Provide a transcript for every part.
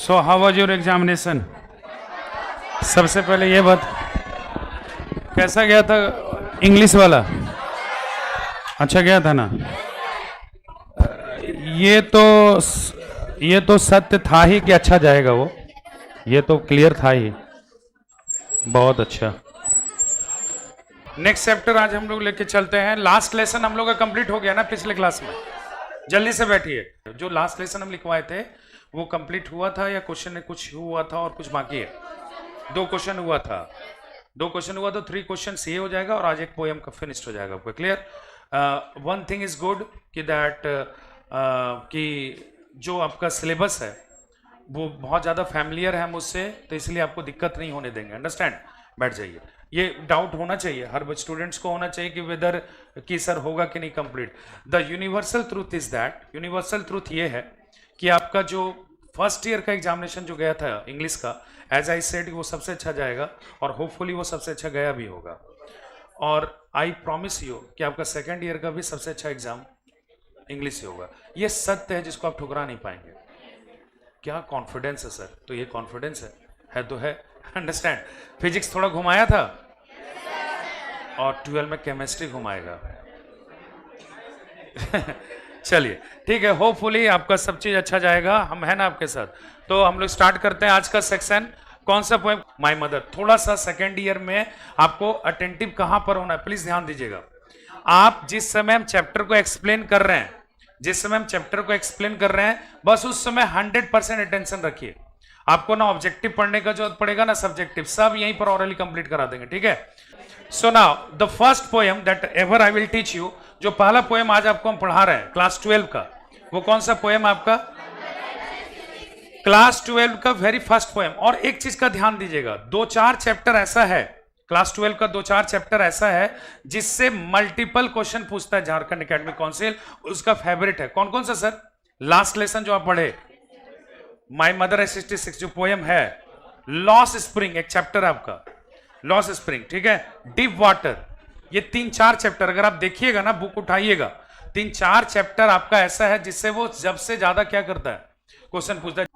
So how was your examination? सबसे पहले ये बात, कैसा गया था इंग्लिश वाला? अच्छा गया था ना? ये तो सत्य था ही कि अच्छा जाएगा वो, ये तो क्लियर था ही। बहुत अच्छा। नेक्स्ट चैप्टर आज हम लोग लेके चलते हैं। लास्ट लेसन हम लोग का कंप्लीट हो गया ना पिछले क्लास में? जल्दी से बैठिए। जो लास्ट लेसन हम लिखवाए थे वो कंप्लीट हुआ था या क्वेश्चन में कुछ हुआ था और कुछ बाकी है? 2 क्वेश्चन हुआ था, 2 क्वेश्चन हुआ तो 3 क्वेश्चन ये हो जाएगा और आज एक पोएम का फिनिश्ड हो जाएगा आपको। Clear? One thing is good कि दैट कि जो आपका सिलेबस है वो बहुत ज़्यादा फैमिलियर है मुझसे, तो इसलिए आपको दिक्कत नहीं होने देंगे। अंडरस्टैंड? बैठ जाइए। ये डाउट होना चाहिए, हर स्टूडेंट्स को होना चाहिए कि वेदर कि सर होगा कि नहीं complete. The universal truth is that, universal truth ये है कि आपका जो फर्स्ट ईयर का एग्जामिनेशन जो गया था इंग्लिश का, एज आई सेड वो सबसे अच्छा जाएगा और होपफुली वो सबसे अच्छा गया भी होगा। और आई प्रॉमिस यू कि आपका सेकेंड ईयर का भी सबसे अच्छा एग्जाम इंग्लिश से होगा। ये सत्य है जिसको आप ठुकरा नहीं पाएंगे। क्या कॉन्फिडेंस है सर? तो ये कॉन्फिडेंस है तो है। अंडरस्टैंड? फिजिक्स थोड़ा घुमाया था और 12 में केमिस्ट्री घुमाएगा। चलिए ठीक है, होपफुली आपका सब चीज अच्छा जाएगा, हम है ना आपके साथ। तो हम लोग स्टार्ट करते हैं आज का सेक्शन। कौन सा पोएम? My mother. थोड़ा सा सेकेंड ईयर में आपको अटेंटिव कहां पर होना है प्लीज ध्यान दीजिएगा। आप जिस समय हम चैप्टर को एक्सप्लेन कर रहे हैं, बस उस समय 100% अटेंशन रखिए। आपको ना ऑब्जेक्टिव पढ़ने का जरूरत पड़ेगा ना सब्जेक्टिव, सब यहीं पर ऑरली कंप्लीट करा देंगे। ठीक है? So now the first poem that ever I will teach you, जो पहला पोएम आज आपको हम पढ़ा रहे हैं क्लास 12 का, वो कौन सा पोएम आपका? क्लास 12 का वेरी फर्स्ट पोएम। और एक चीज का ध्यान दीजिएगा, 2-4 चैप्टर ऐसा है, क्लास 12 का 2-4 चैप्टर ऐसा है जिससे मल्टीपल क्वेश्चन पूछता है झारखंड एकेडमिक काउंसिल, उसका फेवरेट है। कौन कौन सा सर? लास्ट लेसन जो आप पढ़े माय मदर एट 66, जो पोएम है लॉस स्प्रिंग, एक चैप्टर है आपका लॉस स्प्रिंग। ठीक है? डीप वाटर, ये 3-4 चैप्टर अगर आप देखिएगा ना, बुक उठाइएगा, 3-4 चैप्टर आपका ऐसा है जिससे वो जब से ज्यादा क्या करता है, क्वेश्चन पूछता है।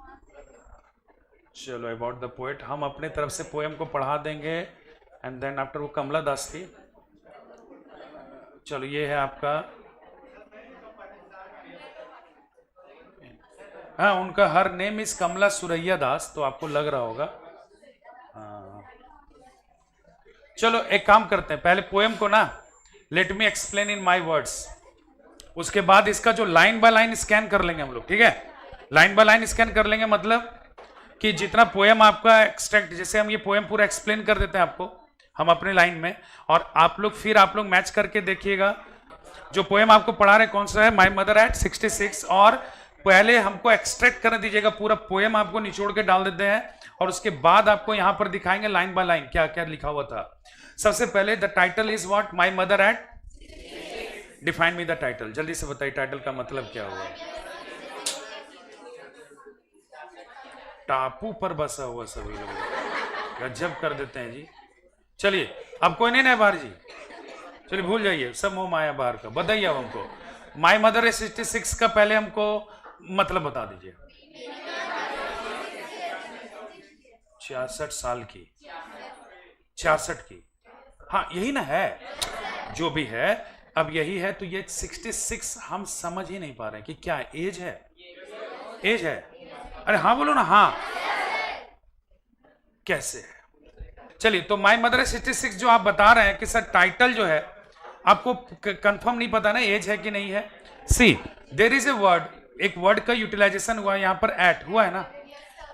चलो अबाउट द पोएट हम अपने तरफ से पोएम को पढ़ा देंगे एंड देन आफ्टर वो कमला दास थी। चलो ये है आपका, हाँ उनका हर नेम इज कमला सुरैया दास, तो आपको लग रहा होगा। हाँ चलो एक काम करते हैं, पहले पोएम को ना let me explain in my words, उसके बाद इसका जो लाइन बाय लाइन स्कैन कर लेंगे हम लोग। ठीक है? लाइन बाय लाइन स्कैन कर लेंगे, मतलब कि जितना पोएम आपका एक्सट्रैक्ट, जैसे हम ये पोएम पूरा एक्सप्लेन कर देते हैं आपको हम अपने लाइन में, और आप लोग मैच करके देखिएगा। जो पोएम आपको पढ़ा रहे कौन सा है? My mother at 66। और पहले हमको एक्सट्रैक्ट करने दीजिएगा, पूरा पोएम आपको निचोड़ के डाल देते हैं और उसके बाद आपको यहां पर दिखाएंगे लाइन बाय लाइन क्या क्या लिखा हुआ था। सबसे पहले the title is what? My mother eight. Define me the title, जल्दी से बताइए टाइटल का मतलब क्या हुआ? टापू पर बसा हुआ सभी लोग, गजब कर देते हैं जी। चलिए अब कोई नहीं ना बाहर जी, चलिए भूल जाइए सब मोह माया बाहर का, बताइए अब हमको माय मदर एट 66 का पहले हमको मतलब बता दीजिए। 66 साल की, 66 की, हाँ यही ना है जो भी है, अब यही है। तो ये 66 हम समझ ही नहीं पा रहे हैं कि क्या एज है? एज है? अरे हाँ बोलो ना, हाँ कैसे है? चलिए तो माय मदर 66 जो आप बता रहे हैं कि सर टाइटल जो है आपको कंफर्म नहीं पता ना एज है कि नहीं है। She there is a word, एक वर्ड का यूटिलाइजेशन हुआ है यहां पर, एट हुआ है ना।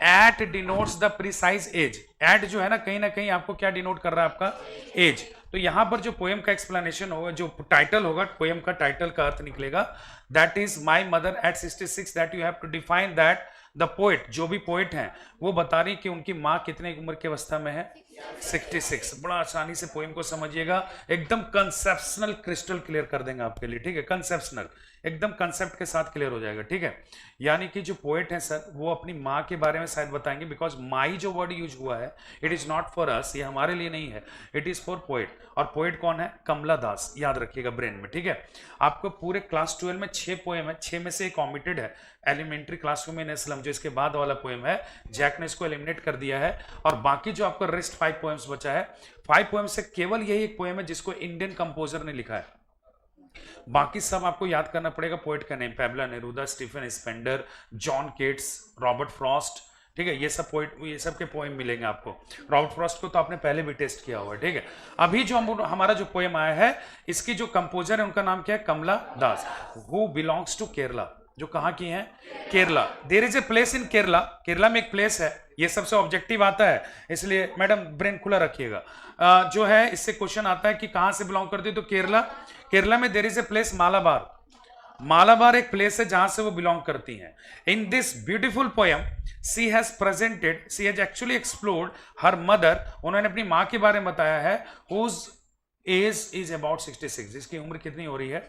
At denotes the precise age. At जो है ना कहीं आपको क्या डिनोट कर रहा है? आपका एज। तो यहां पर जो पोएम का एक्सप्लेनेशन होगा, जो टाइटल होगा, पोएम का टाइटल का अर्थ निकलेगा that is my mother at 66, that you have to define that the poet, जो भी पोएट हैं वो बता रही कि उनकी माँ कितने उम्र की अवस्था में है? 66। बड़ा आसानी से पोएम को समझिएगा, एकदम कंसेप्शनल क्रिस्टल क्लियर कर देंगे आपके लिए। ठीक है? कंसेप्शनल, एकदम कंसेप्ट के साथ क्लियर हो जाएगा। ठीक है? यानी कि जो पोएट हैं सर वो अपनी माँ के बारे में शायद बताएंगे, बिकॉज माई जो वर्ड यूज हुआ है it is not for us, ये हमारे लिए नहीं है, इट इज फॉर पोएट। और पोएट कौन है? कमला दास, याद रखिएगा ब्रेन में। ठीक है? आपको पूरे क्लास 12 में 6 पोएम है, 6 में से एक ऑमिटेड है, एलिमेंट्री क्लासरूम इन इस्लाम, जो इसके बाद वाला पोएम है, जैक ने इसको एलिमिनेट कर दिया है। और बाकी जो आपका रेस्ट 5 पोएम्स बचा है, 5 पोएम से केवल यही एक पोएम है जिसको इंडियन कंपोजर ने लिखा है। बाकी सब आपको याद करना पड़ेगा पोएट का name, Pablo Neruda, Stephen Spender, John Keats, Robert Frost, ठीक है, ये सब पोएट, ये सब के पोएम मिलेंगे आपको। रॉबर्ट फ्रॉस्ट को तो आपने पहले भी टेस्ट किया हुआ है, ठीक है। अभी जो हमारा जो पोएम आया है, इसकी जो कंपोजर है उनका नाम क्या है, Kamala Das, who belongs to Kerala, जो कहाँ की है, Kerala. There is a place in Kerala, Kerala में एक प्लेस है, ये सबसे ऑब्जेक्टिव आता है, इसलिए मैडम ब्रेन खुला रखिएगा। जो है इससे क्वेश्चन आता है कि कहां से बिलोंग करती है, तो केरला, केरला में there is a place Malabar, Malabar एक प्लेस है जहां से वो बिलोंग करती हैं। In this beautiful poem she has presented, she has actually explored her mother, उन्होंने अपनी मां के बारे में बताया है, हुज एज इज अबाउट 66, जिसकी उम्र कितनी हो रही है,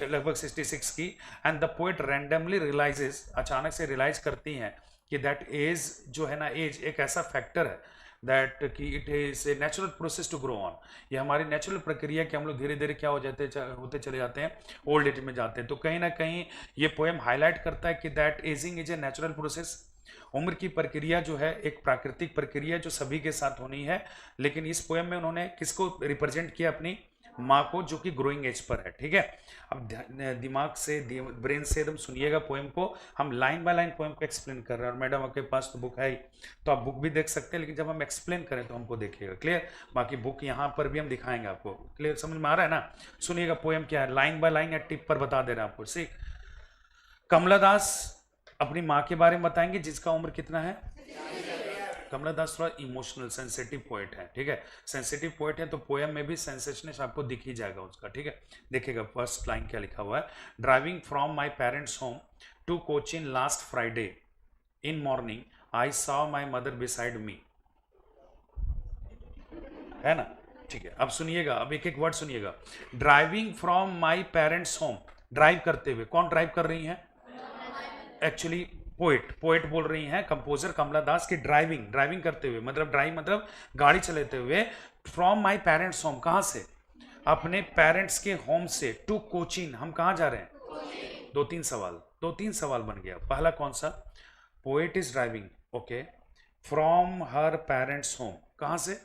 लगभग 66 की। And the poet randomly realises, अचानक से रियलाइज करती हैं कि दैट एज जो है ना, एज एक ऐसा फैक्टर है दैट कि it is a natural process to grow on, ये हमारी नेचुरल प्रक्रिया कि हम लोग धीरे धीरे क्या हो जाते होते चले जाते हैं, ओल्ड एज में जाते हैं। तो कहीं ना कहीं ये पोएम हाईलाइट करता है कि that ageing is a natural process, उम्र की प्रक्रिया जो है एक प्राकृतिक प्रक्रिया जो सभी के साथ होनी है। लेकिन इस पोएम में उन्होंने किसको रिप्रेजेंट किया, अपनी माँ को, जो कि ग्रोइंग एज पर है, ठीक है। अब दिमाग से, ब्रेन से एकदम सुनिएगा पोएम को, हम लाइन बाय लाइन पोएम को एक्सप्लेन कर रहे हैं। और मैडम आपके पास तो बुक है ही, तो आप बुक भी देख सकते हैं, लेकिन जब हम एक्सप्लेन करें तो हमको देखिएगा, क्लियर। बाकी बुक यहाँ पर भी हम दिखाएंगे आपको, क्लियर, समझ में आ रहा है ना। सुनिएगा पोएम क्या है, लाइन बाय लाइन या टिप पर बता दे रहे हैं आपको। ठीक, कमला दास अपनी माँ के बारे में बताएंगे जिसका उम्र कितना है। कमला दास थोड़ा इमोशनल सेंसिटिव पोएट है, ठीक है, सेंसिटिव पोएट है, तो पोएम में भी सेंसेशनेस आपको दिख ही जाएगा उसका, ठीक है। देखिएगा फर्स्ट लाइन क्या लिखा हुआ है, driving from my parents home to Cochin last Friday in morning I saw my mother beside me, है ना, ठीक है। अब सुनिएगा, अब एक एक वर्ड सुनिएगा। Driving from my parents home, drive करते हुए, कौन ड्राइव कर रही है, एक्चुअली पोएट बोल रही हैं, कंपोजर कमला दास की ड्राइविंग, ड्राइविंग करते हुए, मतलब ड्राइव मतलब गाड़ी चलाते हुए, फ्रॉम माय पेरेंट्स होम, कहां से, अपने पेरेंट्स के होम से, टू कोचीन, हम कहां जा रहे हैं, दो तीन सवाल बन गया। पहला कौन सा, poet is driving, okay, from her parents home, कहां से,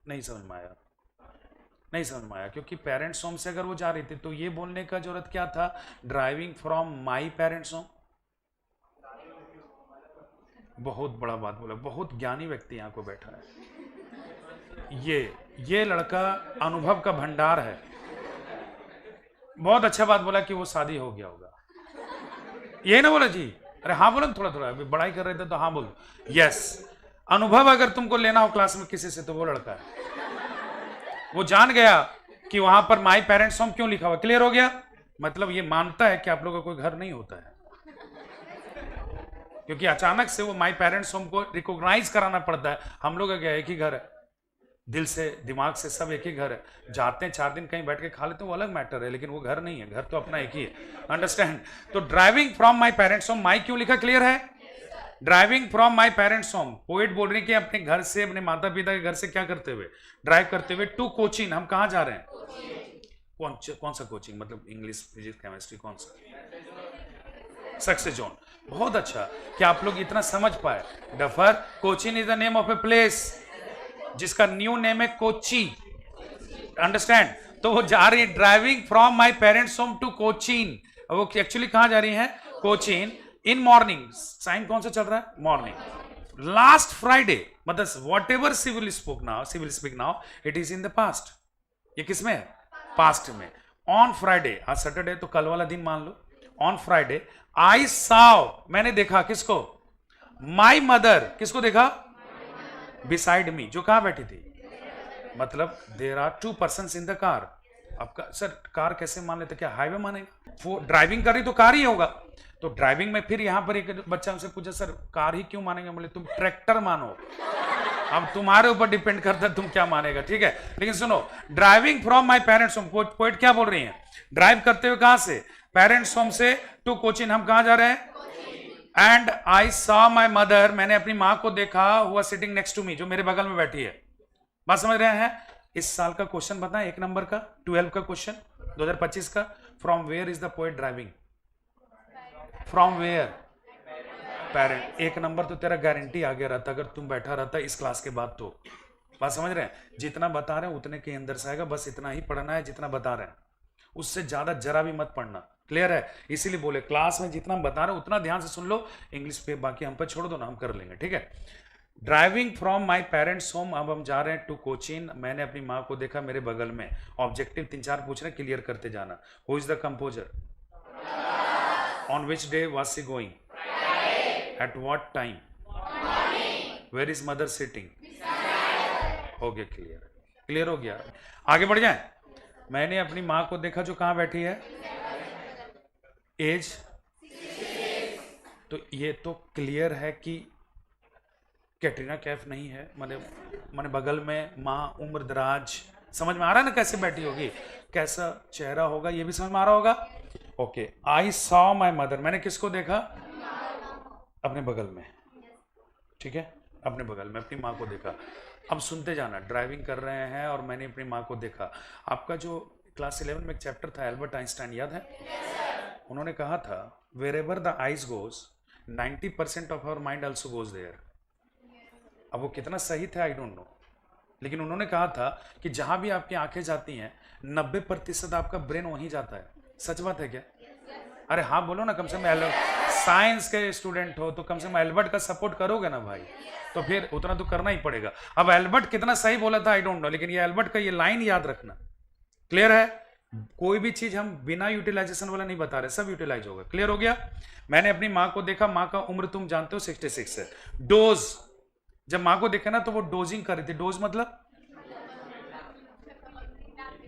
नहीं समझ में आया, क्योंकि पेरेंट्स होम से अगर वो जा रही थी तो ये बोलने का जरूरत क्या था, driving from my parents home. बहुत बड़ा बात बोला, बहुत ज्ञानी व्यक्ति यहाँ को बैठा है, ये लड़का अनुभव का भंडार है। बहुत अच्छा बात बोला कि वो शादी हो गया होगा, ये ना बोला जी, अरे हाँ बोलो थोड़ा थोड़ा, अभी बड़ाई कर रहे थे तो हाँ बोलो, यस। अनुभव अगर तुमको लेना हो क्लास में किसी से तो वो लड़का है, वो जान गया कि वहां पर माई पेरेंट्स होम क्यों लिखा हुआ, क्लियर हो गया, मतलब ये मानता है कि आप लोगों का कोई घर नहीं होता है, क्योंकि अचानक से वो माई पेरेंट्स होम को रिकॉग्नाइज कराना पड़ता है। हम लोग क्या एक ही घर है, दिल से दिमाग से सब एक ही घर है, जाते हैं 4 दिन कहीं बैठ के खा लेते हैं वो अलग मैटर है, लेकिन वो घर नहीं है, घर तो अपना एक ही है, अंडरस्टैंड। तो driving from my parents home, my क्यों लिखा, क्लियर है, driving from my parents home, poet बोल रही है कि अपने घर से, अपने माता पिता के घर से क्या करते हुए, ड्राइव करते हुए, टू कोचिंग, हम कहां जा रहे हैं, कौन सा कोचिंग, मतलब इंग्लिश फिजिक्स केमिस्ट्री, कौन सा, सक्सेस जोन। बहुत अच्छा कि आप लोग इतना समझ पाए। Duffer, Cochin is the name of a place जिसका न्यू नेम है कोची, अंडरस्टैंड। तो वो जा रही है driving from my parents home to Cochin, वो एक्चुअली कहां जा रही है, कोचीन, इन मॉर्निंग, साइन कौन सा चल रहा है, मॉर्निंग, लास्ट फ्राइडे, मतलब what ever see will speak now it is in the past, ये किसमें है, पास्ट में। ऑन फ्राइडे, आज सैटरडे तो कल वाला दिन मान लो, ऑन फ्राइडे आई साव, मैंने देखा, किसको, माई मदर, किसको देखा, बिसाइड मी, जो कहां बैठी थी, मतलब there are 2 persons in the car. आपका सर कार कैसे मान लेते, क्या हाईवे मानेगा, वो ड्राइविंग कर रही तो कार ही होगा, तो ड्राइविंग में फिर यहां पर एक बच्चा हमसे पूछा सर कार ही क्यों मानेंगे, बोले तुम ट्रैक्टर मानो, अब तुम्हारे ऊपर डिपेंड करता है तुम क्या मानेगा, ठीक है। लेकिन सुनो, driving from my parents home, poet क्या बोल रही है, ड्राइव करते हुए कहां से, पेरेंट्स होम से टू कोचिन, हम कहां जा रहे हैं, and I saw my mother, मैंने अपनी मां को देखा, हुआ सिटिंग नेक्स्ट टू मी, जो मेरे बगल में बैठी है। बात समझ रहे हैं। इस साल का क्वेश्चन बताएं, 1 नंबर का 12 का क्वेश्चन 2025 का, from where is the poet driving, from where, parent, एक नंबर तो तेरा गारंटी आ गया रहता अगर तुम बैठा रहता इस क्लास के बाद। तो बात समझ रहे हैं? जितना बता रहे हैं उतने के अंदर से आएगा, बस इतना ही पढ़ना है जितना बता रहे हैं, उससे ज्यादा जरा भी मत पढ़ना। क्लियर है? इसीलिए बोले क्लास में जितना हम बता रहे हैं उतना ध्यान से सुन लो, इंग्लिश पे बाकी हम पे छोड़ दो ना, हम कर लेंगे। ठीक है? Driving from my parents home, अब हम जा रहे हैं टू कोचीन। मैंने अपनी माँ को देखा मेरे बगल में। ऑब्जेक्टिव 3-4 पूछ रहे, क्लियर करते जाना। Who is the composer? On which day was she going? At what time? Where is mother sitting? हो गया क्लियर? क्लियर हो गया? आगे बढ़ जाए। मैंने अपनी माँ को देखा जो कहाँ बैठी है। एज, तो ये तो क्लियर है कि कैटरीना कैफ नहीं है। मैंने बगल में माँ, उम्र दराज, समझ में आ रहा है ना कैसे बैठी होगी, कैसा चेहरा होगा, ये भी समझ में आ रहा होगा। Okay, I saw my mother, मैंने किसको देखा? अपने बगल में। ठीक है? अपने बगल में अपनी माँ को देखा। अब सुनते जाना, ड्राइविंग कर रहे हैं और मैंने अपनी माँ को देखा। आपका जो क्लास 11 में एक चैप्टर था एल्बर्ट आइंस्टाइन, याद है? उन्होंने कहा था wherever the eyes goes 90% of our mind also goes there. अब वो कितना सही था आई डोंट नो, लेकिन उन्होंने कहा था कि जहां भी आपकी आंखें जाती हैं 90% आपका ब्रेन वहीं जाता है। सच बात है क्या? अरे हाँ बोलो ना, कम से कम साइंस के स्टूडेंट हो तो कम से कम एल्बर्ट का सपोर्ट करोगे ना भाई, तो फिर उतना तो करना ही पड़ेगा। अब एल्बर्ट कितना सही बोला था आई डोंट नो, लेकिन ये एल्बर्ट का ये लाइन याद रखना। क्लियर है? कोई भी चीज हम बिना यूटिलाइजेशन वाला नहीं बता रहे, सब यूटिलाइज होगा। क्लियर हो गया? मैंने अपनी माँ को देखा, माँ का उम्र तुम जानते हो 66 है। डोज, जब माँ को देखा ना तो वो डोजिंग कर रही थी। डोज मतलब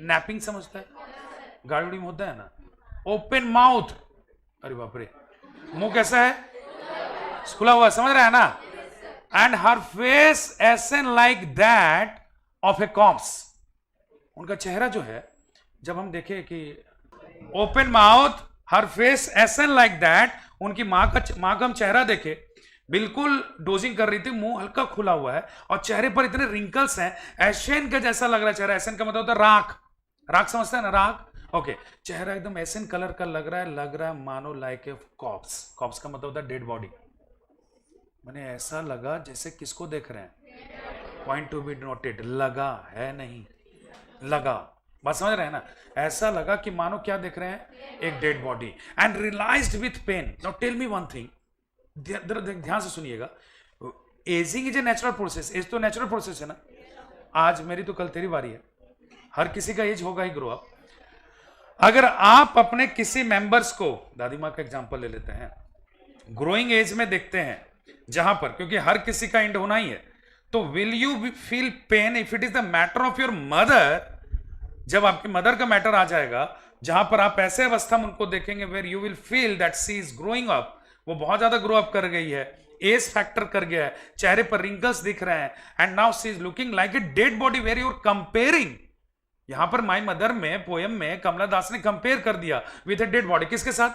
नैपिंग, समझता है? गाड़ी उड़ी में होता है ना। ओपन माउथ, अरे बाप रे, मुंह कैसा है? खुला हुआ, समझ रहा है ना? And her face ashen like that of a corpse, उनका चेहरा जो है, जब हम देखे कि open mouth her face ashen like that, उनकी माँ का हम चेहरा देखे, बिल्कुल डोजिंग कर रही थी, मुंह हल्का खुला हुआ है और चेहरे पर इतने रिंकल्स हैं, एशियन का जैसा लग रहा है चेहरा। एशियन का मतलब होता है राख, राख समझते हैं ना, राख। ओके, चेहरा एकदम एशियन कलर का लग रहा है मानो लाइक ए कॉप्स। कॉप्स का मतलब होता है डेड बॉडी। मैंने ऐसा लगा जैसे किसको देख रहे हैं, पॉइंट टू बी नोटेड, लगा है नहीं, लगा, बात समझ रहे हैं ना? ऐसा लगा कि मानो क्या देख रहे हैं, एक dead body. And realised with pain. Now tell me one thing, ध्यान से सुनिएगा। Ageing is a natural process, age तो नेचुरल प्रोसेस है ना। आज मेरी तो कल तेरी बारी है, हर किसी का एज होगा ही ग्रो अप। अगर आप अपने किसी मेंबर्स को, दादी माँ का एग्जांपल ले लेते हैं, ग्रोइंग एज में देखते हैं जहां पर, क्योंकि हर किसी का एंड होना ही है, तो will you feel pain if it is the matter of your mother? जब आपकी मदर का मैटर आ जाएगा, जहां पर आप ऐसे अवस्था में उनको देखेंगे where you will feel that she is growing up, वो बहुत ज्यादा ग्रो अप कर गई है, एज फैक्टर कर गया है, चेहरे पर रिंकल्स दिख रहे हैं, and now she is looking like a dead body where you're comparing. यहां पर माई मदर में पोएम में कमला दास ने कंपेयर कर दिया विथ ए डेड बॉडी, किसके साथ?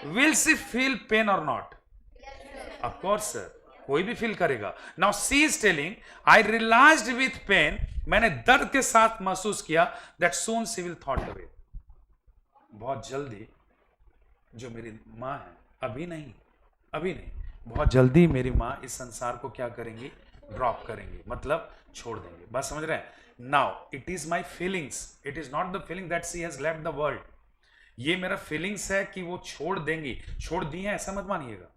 विल सी फील पेन और नॉट? ऑफ कोर्स सर, कोई भी फील करेगा। Now she is telling I realised with pain, मैंने दर्द के साथ महसूस किया, that soon she will thought away, बहुत जल्दी जो मेरी मां है, अभी नहीं, बहुत जल्दी मेरी मां इस संसार को क्या करेंगी? ड्रॉप करेंगी, मतलब छोड़ देंगे। बात समझ रहे हैं? Now it is my feelings, it is not the feeling that she has left the world. ये मेरा फीलिंग्स है कि वो छोड़ देंगी, छोड़ दी है ऐसा मत मानिएगा।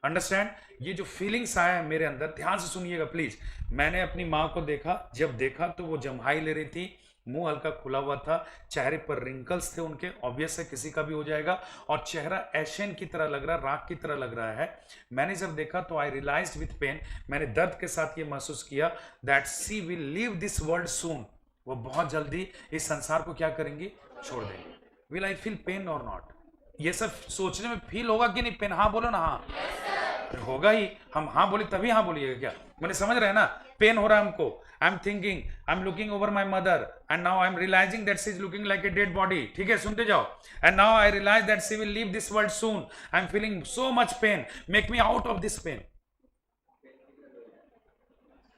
अंडरस्टैंड? ये जो फीलिंग्स आया है मेरे अंदर, ध्यान से सुनिएगा प्लीज। मैंने अपनी माँ को देखा, जब देखा तो वो जम्हाई ले रही थी, मुंह हल्का खुला हुआ था, चेहरे पर रिंकल्स थे उनके, ऑब्वियस है किसी का भी हो जाएगा, और चेहरा एशियन की तरह लग रहा है, राख की तरह लग रहा है। मैंने जब देखा तो आई रियलाइज्ड विथ पेन, मैंने दर्द के साथ ये महसूस किया that she will leave this world soon, वो बहुत जल्दी इस संसार को क्या करेंगी? छोड़ देंगे। विल आई फील पेन और नॉट? ये सब सोचने में फील होगा कि नहीं पेन? हाँ बोलो ना। हाँ होगा ही, हम हाँ बोले तभी हाँ बोलिएगा क्या? मैंने समझ रहे हैं ना? पेन हो रहा है हमको, I am thinking, I am looking over my mother and now I am realising that she is looking like a dead body. ठीक है, सुनते जाओ। And now I realise that she will leave this world soon, I am feeling so much pain, make me out of this pain.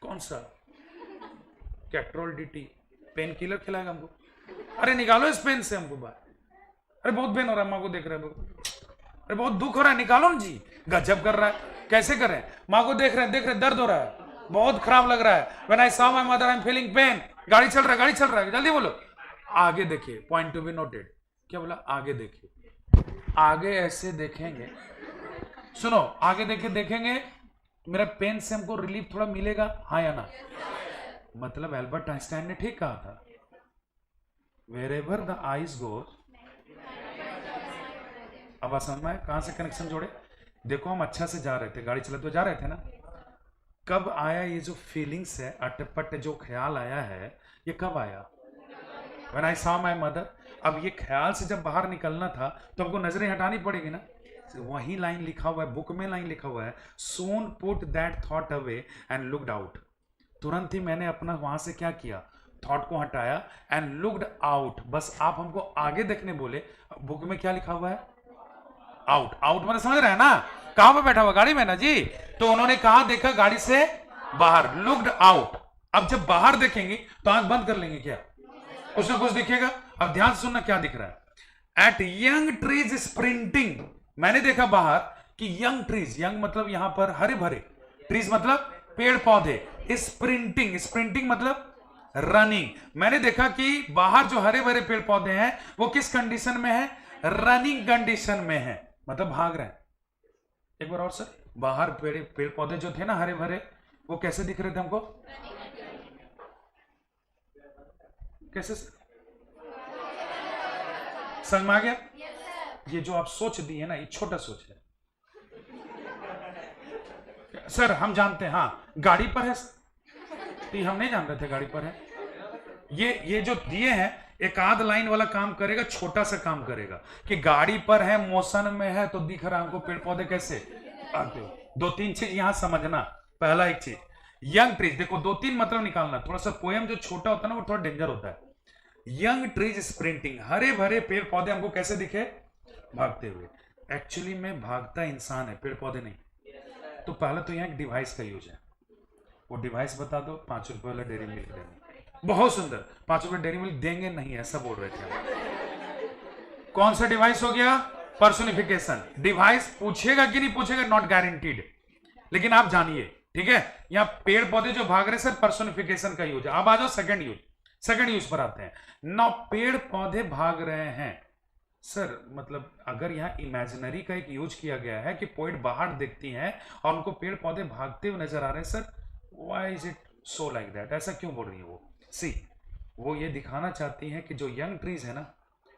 कौन सा? कैट्रोल DT pain killer खिलाएगा हमको? अरे निकालो इस पेन से हमको बाहर। अरे बहुत पेन हो रहा है, माँ को देख रहे हैं, अरे बहुत दुख हो रहा है, निकालो ना जी। गजब कर रहा है, कैसे करें? माँ को देख रहे हैं, दर्द हो रहा है, बहुत खराब लग रहा है। When I saw my mother I am feeling pen. गाड़ी चल रहा है, जल्दी बोलो। आगे देखिए, पॉइंट टू बी नोटेड। क्या बोला? आगे देखिए। आगे ऐसे देखेंगे, सुनो, आगे देखेंगे मेरा पेन से हमको रिलीफ थोड़ा मिलेगा, हाँ या ना? मतलब एल्बर्ट आइंस्टाइन ने ठीक कहा था, वेरेवर द आइज गोज। अब समझ में कहां से कनेक्शन जोड़े? देखो, हम अच्छा से जा रहे थे, गाड़ी चलाते हुए जा रहे थे ना, कब आया ये जो फीलिंग्स है, अटपट जो ख्याल आया है, ये कब आया? When I saw my mother. अब ये ख्याल से जब बाहर निकलना था तो हमको नजरें हटानी पड़ेगी ना। वही लाइन लिखा हुआ है, बुक में लाइन लिखा हुआ है, soon put that thought away and looked out. तुरंत ही मैंने अपना वहां से क्या किया, थॉट को हटाया एंड लुक्ड आउट। बस आप हमको आगे देखने बोले, बुक में क्या लिखा हुआ है? आउट। आउट मैंने समझ रहे हैं ना? कहां पे बैठा हुआ? गाड़ी में ना जी। तो उन्होंने कहा देखा? गाड़ी से बाहर, लुक्ड आउट। अब जब बाहर देखेंगे तो आंख बंद कर लेंगे, क्या कुछ ना कुछ दिखेगा? अब ध्यान से सुनना क्या दिख रहा है। एट यंग ट्रीज स्प्रिंटिंग, मैंने देखा बाहर कि यंग ट्रीज, यंग मतलब यहां पर हरे भरे, ट्रीज मतलब पेड़ पौधे, स्प्रिंटिंग, स्प्रिंटिंग मतलब रनिंग। मैंने देखा कि बाहर जो हरे भरे पेड़ पौधे हैं वो किस कंडीशन में है? रनिंग कंडीशन में है, मतलब भाग रहे हैं। एक बार और सर, बाहर पेड़ पौधे जो थे ना हरे भरे, वो कैसे दिख रहे थे हमको? कैसे सर? समझ में आ गया? ये जो आप सोच दिए ना, ये छोटा सोच है सर, हम जानते हैं। हाँ, गाड़ी पर है तो हम नहीं जान रहे थे गाड़ी पर है। ये जो दिए हैं, एक आध लाइन वाला काम करेगा, छोटा सा काम करेगा कि गाड़ी पर है, मोशन में है, तो दिख रहा है हमको पेड़ पौधे कैसे आते हो। दो तीन चीज यहां समझना। पहला एक चीज, यंग ट्रीज, देखो दो तीन मतलब निकालना। थोड़ा सा पोएम जो छोटा होता है ना, वो थोड़ा डेंजर होता है। यंग ट्रीज स्प्रिंटिंग, हरे भरे पेड़ पौधे हमको कैसे दिखे? भागते हुए। एक्चुअली में भागता इंसान है, पेड़ पौधे नहीं। तो पहले तो यहाँ एक डिवाइस का यूज है, वो डिवाइस बता दो। 5 रुपए वाला डेयरी मिल्क देंगे, बहुत सुंदर। 5 रुपए डेयरी मिल्क देंगे नहीं, ऐसा बोल रहे थे। कौन सा डिवाइस हो गया? पर्सोनिफिकेशन। डिवाइस पूछेगा कि नहीं पूछेगा, नॉट गारंटीड, लेकिन आप जानिए, ठीक है। यहाँ पेड़ पौधे जो भाग रहे हैं सर, पर्सोनिफिकेशन का यूज है। अब आ जाओ सेकंड यूज, सेकंड यूज पर आते हैं ना। पेड़ पौधे भाग रहे हैं सर, मतलब अगर यहाँ इमेजिनरी का एक यूज किया गया है कि पोइट बाहर देखती हैं और उनको पेड़ पौधे भागते हुए नजर आ रहे हैं sir, why is it so like that? ऐसा क्यों बोल रही है वो? सी, वो ये दिखाना चाहती हैं कि जो यंग ट्रीज है ना,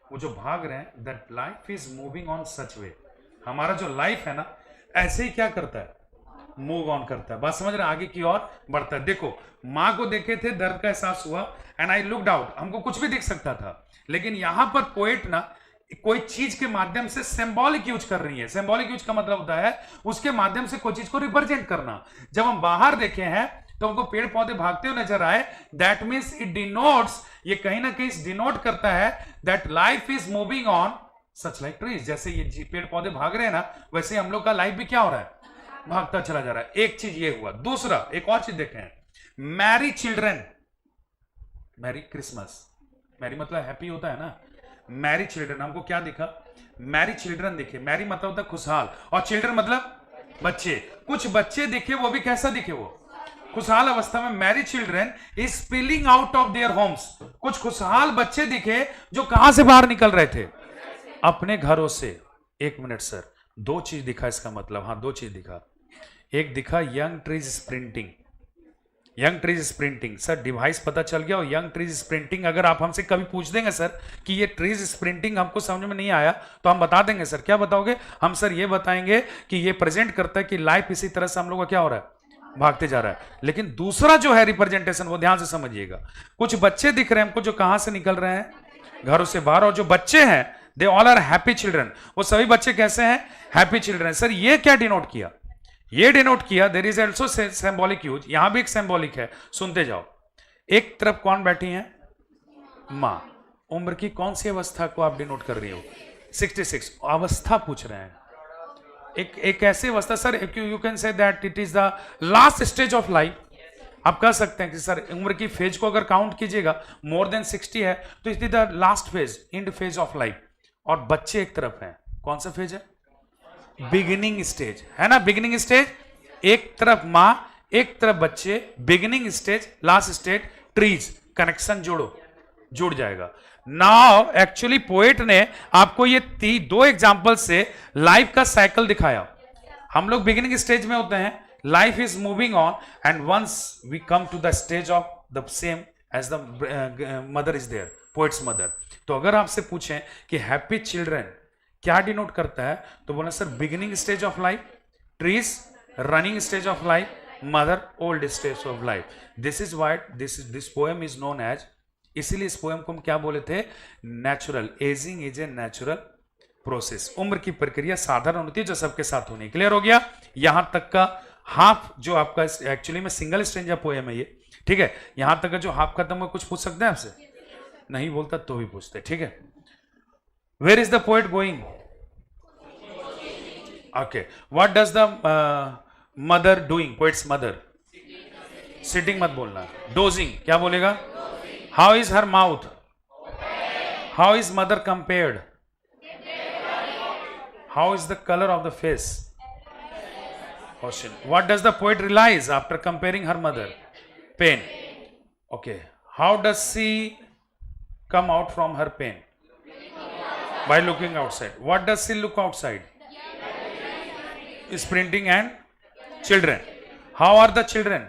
वो जो भाग रहे हैं, that life is moving on such way. हमारा जो लाइफ है ना, ऐसे ही क्या करता है? मूव ऑन करता है। बात समझ रहे हैं? आगे की ओर बढ़ता है। देखो, माँ को देखे थे, दर्द का एहसास हुआ, एंड आई लुक्ड आउट। हमको कुछ भी दिख सकता था, लेकिन यहां पर पोएट ना कोई चीज के माध्यम से सिंबॉलिक यूज कर रही है। सिंबॉलिक यूज का मतलब होता है उसके माध्यम से कोई चीज को रिप्रेजेंट करना। जब हम बाहर देखे हैं तो हमको पेड़ पौधे भागते हुए नजर आए, दैट मीन्स इट डिनोट्स, ये कहीं ना कहीं डिनोट करता है that life is moving on such like trees. जैसे ये पेड़ पौधे भाग रहे हैं ना, वैसे हम लोग का लाइफ भी क्या हो रहा है? भागता चला जा रहा है। एक चीज ये हुआ। दूसरा एक और चीज देखें, merry children, merry Christmas, merry मतलब हैप्पी होता है ना, मैरी चिल्ड्रन, हमको क्या दिखा? मैरी चिल्ड्रन दिखे। मैरी मतलब होता है खुशहाल, और चिल्ड्रन मतलब बच्चे। कुछ बच्चे दिखे, वो भी कैसा दिखे? वो खुशहाल अवस्था में। Mary children is spilling out of their homes, कुछ खुशहाल बच्चे दिखे जो कहां से बाहर निकल रहे थे? अपने घरों से। एक मिनट सर, दो चीज दिखा इसका मतलब। हाँ, दो चीज दिखा। एक दिखा young trees sprinting, young trees sprinting. Sir device पता चल गया, और यंग ट्रीज स्प्रिंटिंग अगर आप हमसे कभी पूछ देंगे सर कि ये ट्रीज स्प्रिंटिंग हमको समझ में नहीं आया, तो हम बता देंगे सर। क्या बताओगे? हम सर ये बताएंगे कि ये प्रेजेंट करता है कि लाइफ इसी तरह से हम लोग का क्या हो रहा है? भागते जा रहा है। लेकिन दूसरा जो है रिप्रेजेंटेशन, वो ध्यान से समझिएगा। कुछ बच्चे दिख रहे हैं हमको जो कहां से निकल रहे हैं? घरों से बाहर। और जो बच्चे हैं, they all are happy children. वो सभी बच्चे कैसे हैं? Happy children. सर ये क्या डिनोट किया? ये डिनोट किया there is also symbolic use. यहां भी एक सिंबॉलिक है, सुनते जाओ। एक तरफ कौन बैठी है? मां। उम्र की कौन सी अवस्था को आप डिनोट कर रही हो? 66 अवस्था पूछ रहे हैं। एक ऐसी अवस्था sir, you can say that it is the last stage of life. आप कह सकते हैं कि सर उम्र की फेज को अगर काउंट कीजिएगा, मोर देन 60 है तो it is the last phase, and phase of life. और बच्चे एक तरफ हैं, कौन सा फेज है? बिगिनिंग स्टेज है ना, बिगिनिंग स्टेज, एक तरफ मां एक तरफ बच्चे, beginning stage, last stage trees, connection जोड़ो, जुड़ जाएगा। नाउ एक्चुअली पोएट ने आपको ये दो एग्जांपल से लाइफ का साइकिल दिखाया। हम लोग बिगिनिंग स्टेज में होते हैं, life is moving on, and once we come to the stage of the same age the mother is there, poet's mother. तो अगर आपसे पूछें कि हैप्पी चिल्ड्रन क्या डिनोट करता है, तो बोला sir beginning stage of life, trees running stage of life, mother old stage of life. This is why this poem is known as, इसीलिए इस पोएम को हम क्या बोले थे, natural, ageing is a natural process. उम्र की प्रक्रिया साधारण होती है जो सबके साथ होनी। क्लियर हो गया? यहां तक का हाफ जो आपका एक्चुअली में सिंगल स्ट्रेंजर पोएम है ये, ठीक है। यहां तक का जो हाफ खत्म हुआ, कुछ पूछ सकते हैं आपसे? नहीं बोलता तो भी पूछते, ठीक है। Where is the poet going? Okay, what does the mother doing, poet's mother? Sitting मत बोलना, डोजिंग, क्या बोलेगा? How is her mouth? How is mother compared? How is the colour of the face? Question, what does the poet realise after comparing her mother? Pain. Okay, how does she come out from her pain? By looking outside. What does she look outside? Sprinting and children. How are the children?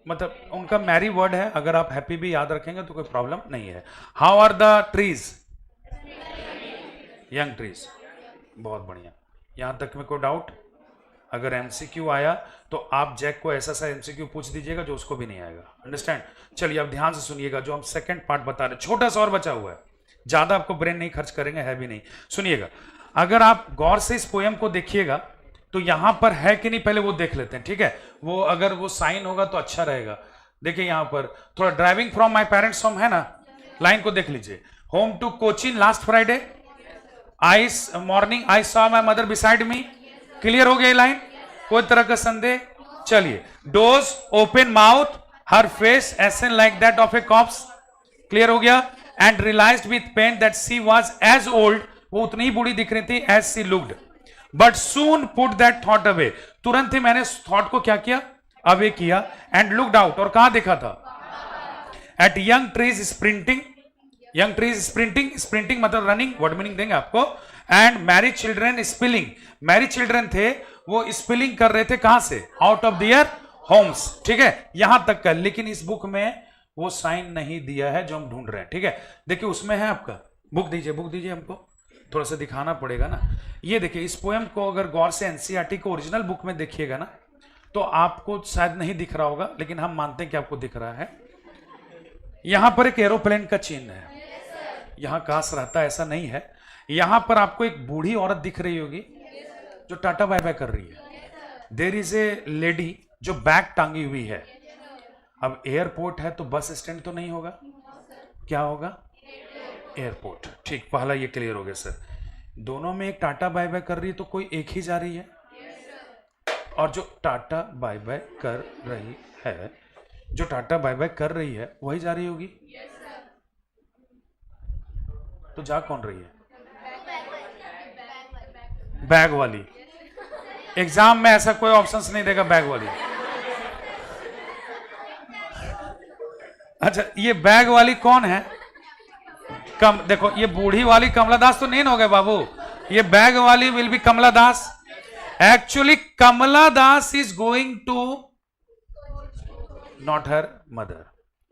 मतलब उनका Mary word है, अगर आप happy भी याद रखेंगे तो कोई प्रॉब्लम नहीं है। How are the trees? Young trees. बहुत बढ़िया, यहां तक में कोई डाउट? अगर एमसीक्यू आया तो आप जैक को ऐसा सा एमसीक्यू पूछ दीजिएगा जो उसको भी नहीं आएगा। अंडरस्टैंड? चलिए अब ध्यान से सुनिएगा, जो हम सेकंड पार्ट बता रहे, छोटा सा और बचा हुआ है, ज्यादा आपको ब्रेन नहीं खर्च करेंगे, है भी नहीं। सुनिएगा, अगर आप गौर से इस पोएम को देखिएगा तो यहां पर है कि नहीं पहले वो देख लेते हैं, ठीक है। वो अगर वो साइन होगा तो अच्छा रहेगा। देखिए यहां पर थोड़ा driving from my parents home है ना, लाइन को देख लीजिए। Home to Cochin last Friday, I morning I saw my mother beside me. Clear हो गया लाइन? कोई तरह का संदेह? चलिए, doze open mouth, her face ashen like that of a corpse. Clear हो गया? And realised with pain that she was as old, वो उतनी ही बूढ़ी दिख रही थी as she looked, but soon put that thought away, तुरंत ही मैंने थॉट को क्या किया, अवे किया, एंड लुक्ड आउट, और कहां देखा था? Eight young trees sprinting, young trees sprinting, sprinting मतलब रनिंग, वर्ड मीनिंग देंगे आपको, and Mary children spilling, Mary children थे वो स्पिलिंग कर रहे थे, कहां से? आउट ऑफ दियर होम्स, ठीक है, यहां तक का। लेकिन इस बुक में वो साइन नहीं दिया है जो हम ढूंढ रहे हैं, ठीक है। देखिए उसमें है आपका, बुक दीजिए हमको, थोड़ा सा दिखाना पड़ेगा ना। ये देखिए, इस पोएम को अगर गौर से एनसीईआरटी को ओरिजिनल बुक में देखिएगा ना तो आपको शायद नहीं दिख रहा होगा, लेकिन हम मानते हैं कि आपको दिख रहा है। यहां पर एक एरोप्लेन का चिन्ह है, यहां काश रहता, ऐसा नहीं है। यहां पर आपको एक बूढ़ी औरत दिख रही होगी जो टाटा बाय बाय कर रही है। देयर इज ए लेडी जो बैग टांगी हुई है। अब एयरपोर्ट है तो बस स्टैंड तो नहीं होगा, क्या होगा? एयरपोर्ट, ठीक, पहला ये क्लियर हो गया सर। दोनों में एक टाटा बाय बाय कर रही है तो कोई एक ही जा रही है, और जो टाटा बाय बाय कर रही है, जो टाटा बाय बाय कर रही है वही जा रही होगी। तो जा कौन रही है? बैग वाली। एग्जाम में ऐसा कोई ऑप्शंस नहीं देगा बैग वाली। अच्छा, ये बैग वाली कौन है? देखो, ये बूढ़ी वाली कमला दास तो नहीं हो गए बाबू, ये बैग वाली will be Kamala Das. Actually Kamala Das is going to not her mother,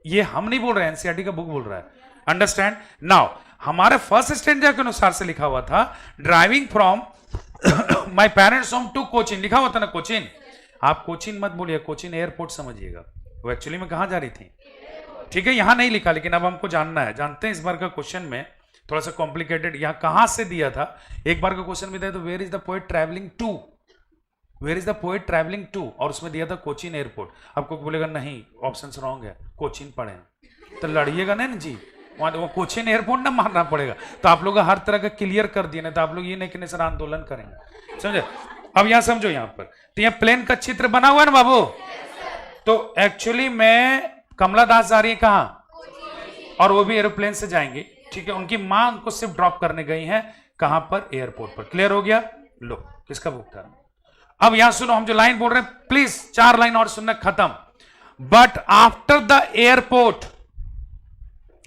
ये हम नहीं बोल रहे, एनसीईआरटी का बुक बोल रहा है। Understand now? हमारे फर्स्ट स्टैंडर्ड के अनुसार से लिखा हुआ था driving from my parents home to Cochin, लिखा हुआ था ना कोचिन। आप कोचिन मत बोलिए, कोचिन एयरपोर्ट समझिएगा। वो एक्चुअली में कहां जा रही थी, ठीक है, यहां नहीं लिखा, लेकिन अब हमको जानना है। जानते हैं इस बार का क्वेश्चन में थोड़ा सा कॉम्प्लिकेटेड, यहां कहां से दिया था। एक बार का क्वेश्चन भी दिया तो where is the poet travelling to, where is the poet travelling to, और उसमें दिया था कोचिन एयरपोर्ट। आपको बोलेगा नहीं ऑप्शन रॉन्ग है, कोचिन पढ़े, तो लड़िएगा नहीं जी, वहां कोचिन एयरपोर्ट ना मारना पड़ेगा। तो आप लोग हर तरह का क्लियर कर दिए, नहीं तो आप लोग ये नहीं कि सर आंदोलन करेंगे, समझे? अब यहां समझो, यहां पर तो यहां प्लेन का चित्र बना हुआ है ना बाबू। तो एक्चुअली में कमला दास जा रही है कहां, और वो भी एरोप्लेन से जाएंगे, ठीक है। उनकी मां उनको सिर्फ ड्रॉप करने गई हैं, कहां पर? एयरपोर्ट पर। क्लियर हो गया? लो, किसका बुक था? अब यहां सुनो, हम जो लाइन बोल रहे हैं प्लीज 4 लाइन और सुनना, खत्म। बट आफ्टर द एयरपोर्ट,